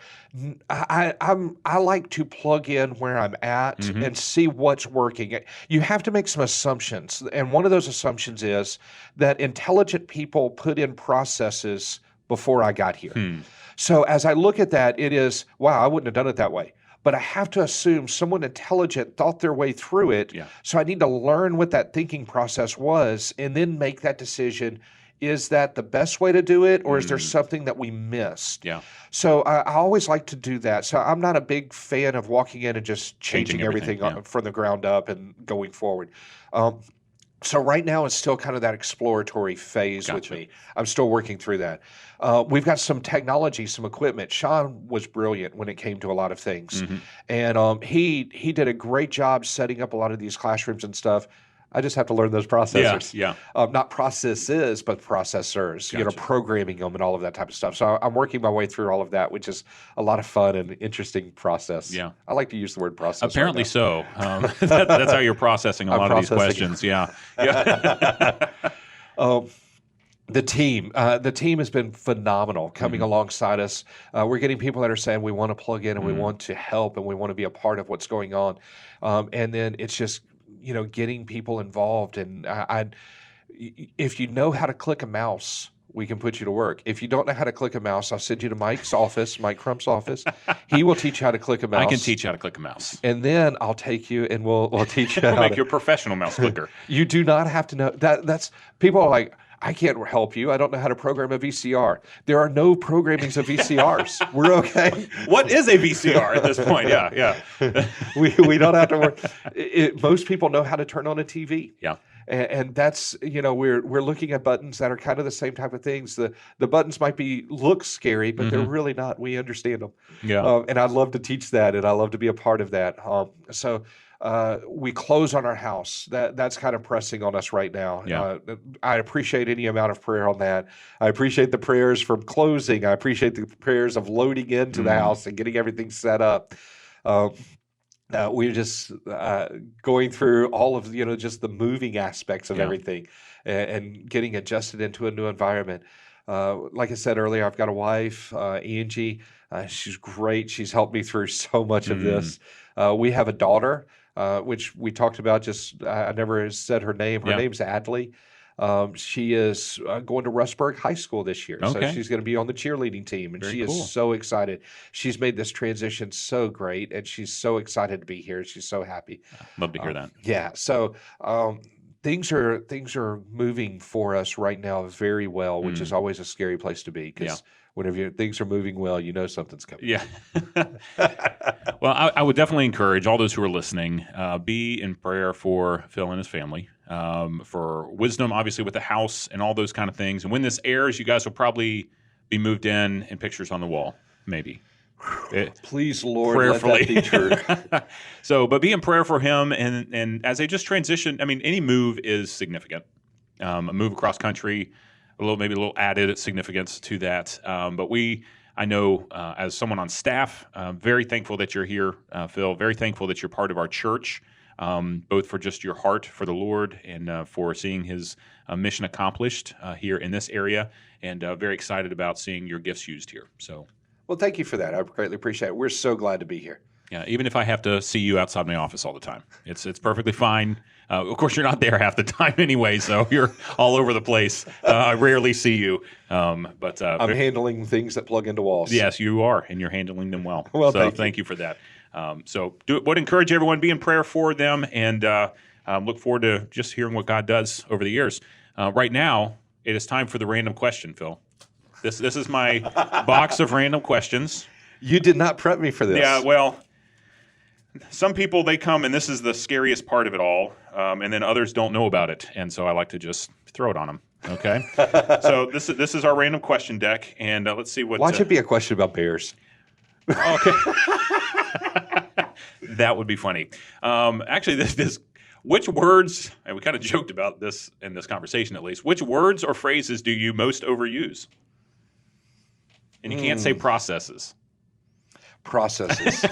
Speaker 1: I like to plug in where I'm at and see what's working. You have to make some assumptions, and one of those assumptions is that intelligent people put in processes before I got here. So as I look at that, it is, wow, I wouldn't have done it that way. But I have to assume someone intelligent thought their way through it. Yeah. So I need to learn what that thinking process was and then make that decision. Is that the best way to do it, or is there something that we missed?
Speaker 2: Yeah.
Speaker 1: So I always like to do that. So I'm not a big fan of walking in and just changing everything from the ground up and going forward. So right now it's still kind of that exploratory phase with me. I'm still working through that. We've got some technology, some equipment. Sean was brilliant when it came to a lot of things. And he did a great job setting up a lot of these classrooms and stuff. I just have to learn those processors. Not processes, but processors, programming them and all of that type of stuff. So I'm working my way through all of that, which is a lot of fun and interesting process.
Speaker 2: Yeah.
Speaker 1: I like to use the word process.
Speaker 2: Apparently so. That's how you're processing a lot of these questions. Yeah.
Speaker 1: The team has been phenomenal coming alongside us. We're getting people that are saying we want to plug in and we want to help and we want to be a part of what's going on. And then it's just, getting people involved. And if you know how to click a mouse, we can put you to work. If you don't know how to click a mouse, I'll send you to Mike's office, Mike Crump's office. He will teach you how to click a mouse.
Speaker 2: I can teach you how to click a mouse.
Speaker 1: And then I'll take you and we'll teach you
Speaker 2: how to make you a professional mouse clicker.
Speaker 1: You do not have to know that. That's people are like, I can't help you. I don't know how to program a VCR. There are no programmings of VCRs. We're okay.
Speaker 2: What is a VCR at this point? Yeah.
Speaker 1: We don't have to work. Most people know how to turn on a TV.
Speaker 2: Yeah.
Speaker 1: And that's, we're looking at buttons that are kind of the same type of things. The buttons might look scary, but they're really not. We understand them.
Speaker 2: Yeah.
Speaker 1: And I'd love to teach that, and I love to be a part of that. We close on our house. That's kind of pressing on us right now.
Speaker 2: Yeah.
Speaker 1: I appreciate any amount of prayer on that. I appreciate the prayers from closing. I appreciate the prayers of loading into the house and getting everything set up. We're just going through all of just the moving aspects of everything and getting adjusted into a new environment. Like I said earlier, I've got a wife, Angie. She's great. She's helped me through so much of this. We have a daughter, which we talked about. I never said her name. Her name's Adley. She is going to Rustburg High School this year.
Speaker 2: Okay.
Speaker 1: So she's going to be on the cheerleading team, and she is so excited. She's made this transition so great, and she's so excited to be here. She's so happy.
Speaker 2: Love to hear that.
Speaker 1: Yeah. So things are moving for us right now very well, which is always a scary place to be because whenever things are moving well, something's coming.
Speaker 2: Yeah. Well, I would definitely encourage all those who are listening, be in prayer for Phil and his family, for wisdom, obviously, with the house and all those kind of things. And when this airs, you guys will probably be moved in and pictures on the wall, maybe.
Speaker 1: Please, Lord, prayerfully. Let that be true.
Speaker 2: But be in prayer for him. And as they just transition, any move is significant. A move across country, maybe a little added significance to that. But I know as someone on staff, very thankful that you're here, Phil. Very thankful that you're part of our church. both for just your heart for the Lord and for seeing His mission accomplished here in this area, and very excited about seeing your gifts used here. So,
Speaker 1: well, thank you for that. I greatly appreciate it. We're so glad to be here.
Speaker 2: Yeah, even if I have to see you outside my office all the time, it's perfectly fine. Of course, you're not there half the time anyway, so you're all over the place. I rarely see you, but
Speaker 1: I'm handling things that plug into walls.
Speaker 2: Yes, you are, and you're handling them well.
Speaker 1: Well,
Speaker 2: so thank you for that. Would encourage everyone to be in prayer for them, and look forward to just hearing what God does over the years. Right now, it is time for the random question, Phil. This is my box of random questions.
Speaker 1: You did not prep me for this.
Speaker 2: Yeah, well, some people, they come, and this is the scariest part of it all, and then others don't know about it, and so I like to just throw it on them. Okay, so this is our random question deck, and let's see what.
Speaker 1: Watch it be a question about bears.
Speaker 2: Okay, that would be funny. Actually, this which words, and we kind of joked about this in this conversation at least. Which words or phrases do you most overuse? And you can't say processes.
Speaker 1: Processes.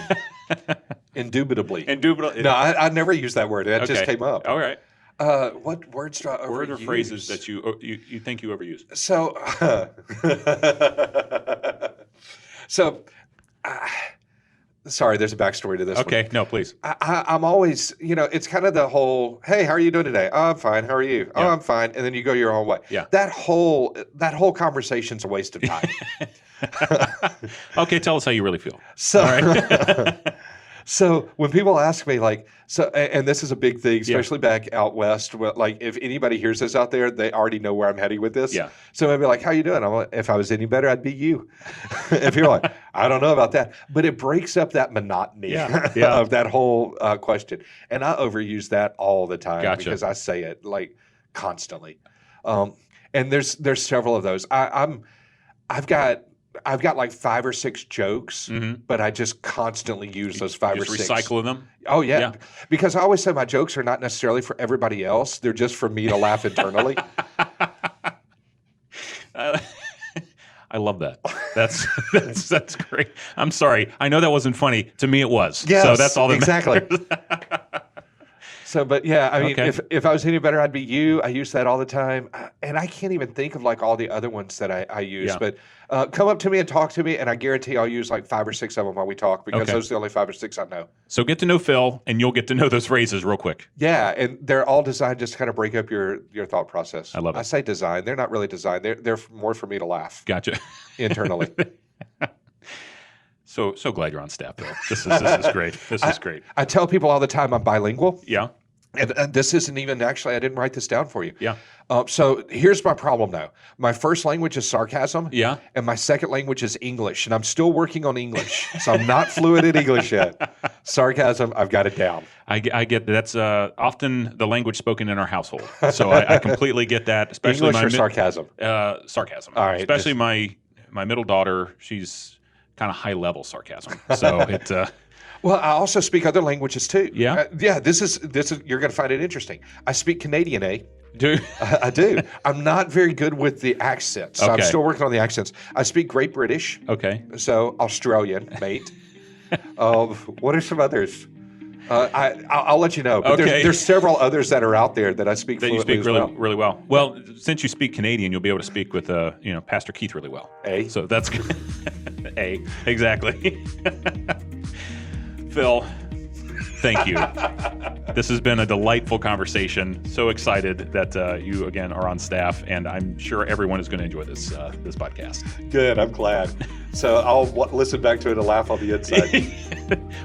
Speaker 1: Indubitably.
Speaker 2: Indubitably.
Speaker 1: No, I never used that word. That just came up.
Speaker 2: All right.
Speaker 1: What words do I overuse?
Speaker 2: Word or phrases that you think you overuse?
Speaker 1: So, sorry, there's a backstory to this one.
Speaker 2: Okay, no, please.
Speaker 1: I'm always, it's kind of the whole, hey, how are you doing today? Oh, I'm fine. How are you? Yeah. Oh, I'm fine. And then you go your own way.
Speaker 2: Yeah.
Speaker 1: That whole conversation's a waste of time.
Speaker 2: Okay, tell us how you really feel.
Speaker 1: So,
Speaker 2: all right.
Speaker 1: So when people ask me, and this is a big thing, especially back out west, if anybody hears this out there, they already know where I'm heading with this.
Speaker 2: Yeah.
Speaker 1: So they'll be like, how you doing? I'm like, if I was any better, I'd be you. And people are like, I don't know about that. But it breaks up that monotony of that whole question. And I overuse that all the time because I say it constantly. And there's several of those. I've got like 5 or 6 jokes, but I just constantly use those 5 or 6.
Speaker 2: Recycle them?
Speaker 1: Oh, yeah. Because I always say my jokes are not necessarily for everybody else. They're just for me to laugh internally.
Speaker 2: I love that. That's great. I'm sorry. I know that wasn't funny. To me, it was.
Speaker 1: Yes,
Speaker 2: so that's all that
Speaker 1: exactly. So, but yeah, I mean, if I was any better, I'd be you. I use that all the time. And I can't even think of all the other ones that I use. Yeah. But come up to me and talk to me, and I guarantee I'll use 5 or 6 of them while we talk because those are the only 5 or 6 I know.
Speaker 2: So get to know Phil, and you'll get to know those phrases real quick.
Speaker 1: Yeah, and they're all designed just to kind of break up your thought process.
Speaker 2: I love it.
Speaker 1: I say design. They're not really designed. They're more for me to laugh.
Speaker 2: Gotcha.
Speaker 1: Internally.
Speaker 2: So glad you're on staff, Phil. This is great. This is great.
Speaker 1: I tell people all the time I'm bilingual.
Speaker 2: Yeah.
Speaker 1: And this isn't even actually, I didn't write this down for you.
Speaker 2: Yeah.
Speaker 1: So here's my problem though. My first language is sarcasm.
Speaker 2: Yeah.
Speaker 1: And my second language is English. And I'm still working on English. So I'm not fluent in English yet. Sarcasm, I've got it down.
Speaker 2: I get that. That's often the language spoken in our household. So I completely get that. Especially
Speaker 1: English or sarcasm?
Speaker 2: Sarcasm.
Speaker 1: All right.
Speaker 2: Especially my middle daughter, she's kind of high level sarcasm. So it.
Speaker 1: Well, I also speak other languages too.
Speaker 2: Yeah?
Speaker 1: This is you're going to find it interesting. I speak Canadian,
Speaker 2: Do
Speaker 1: I do. I'm not very good with the accents. So I'm still working on the accents. I speak Great British.
Speaker 2: Okay.
Speaker 1: So Australian, mate. What are some others? I'll let you know. But there's several others that are out there that I speak fluently as well.
Speaker 2: Really well. Well, since you speak Canadian, you'll be able to speak with Pastor Keith really well. So that's good. Exactly. Phil, thank you. This has been a delightful conversation. So excited that you, again, are on staff, and I'm sure everyone is going to enjoy this podcast.
Speaker 1: Good. I'm glad. So I'll listen back to it and laugh on the inside.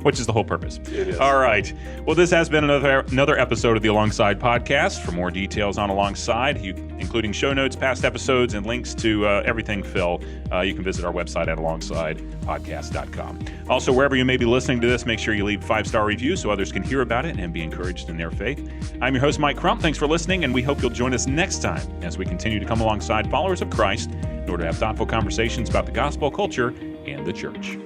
Speaker 2: Which is the whole purpose.
Speaker 1: It is.
Speaker 2: All right. Well, this has been another episode of the Alongside Podcast. For more details on Alongside, including show notes, past episodes, and links to everything Phil, you can visit our website at alongsidepodcast.com. Also, wherever you may be listening to this, make sure you leave 5-star reviews so others can hear about it and be encouraged in their faith. I'm your host, Mike Crump. Thanks for listening, and we hope you'll join us next time as we continue to come alongside followers of Christ in order to have thoughtful conversations about the gospel, culture, and the church.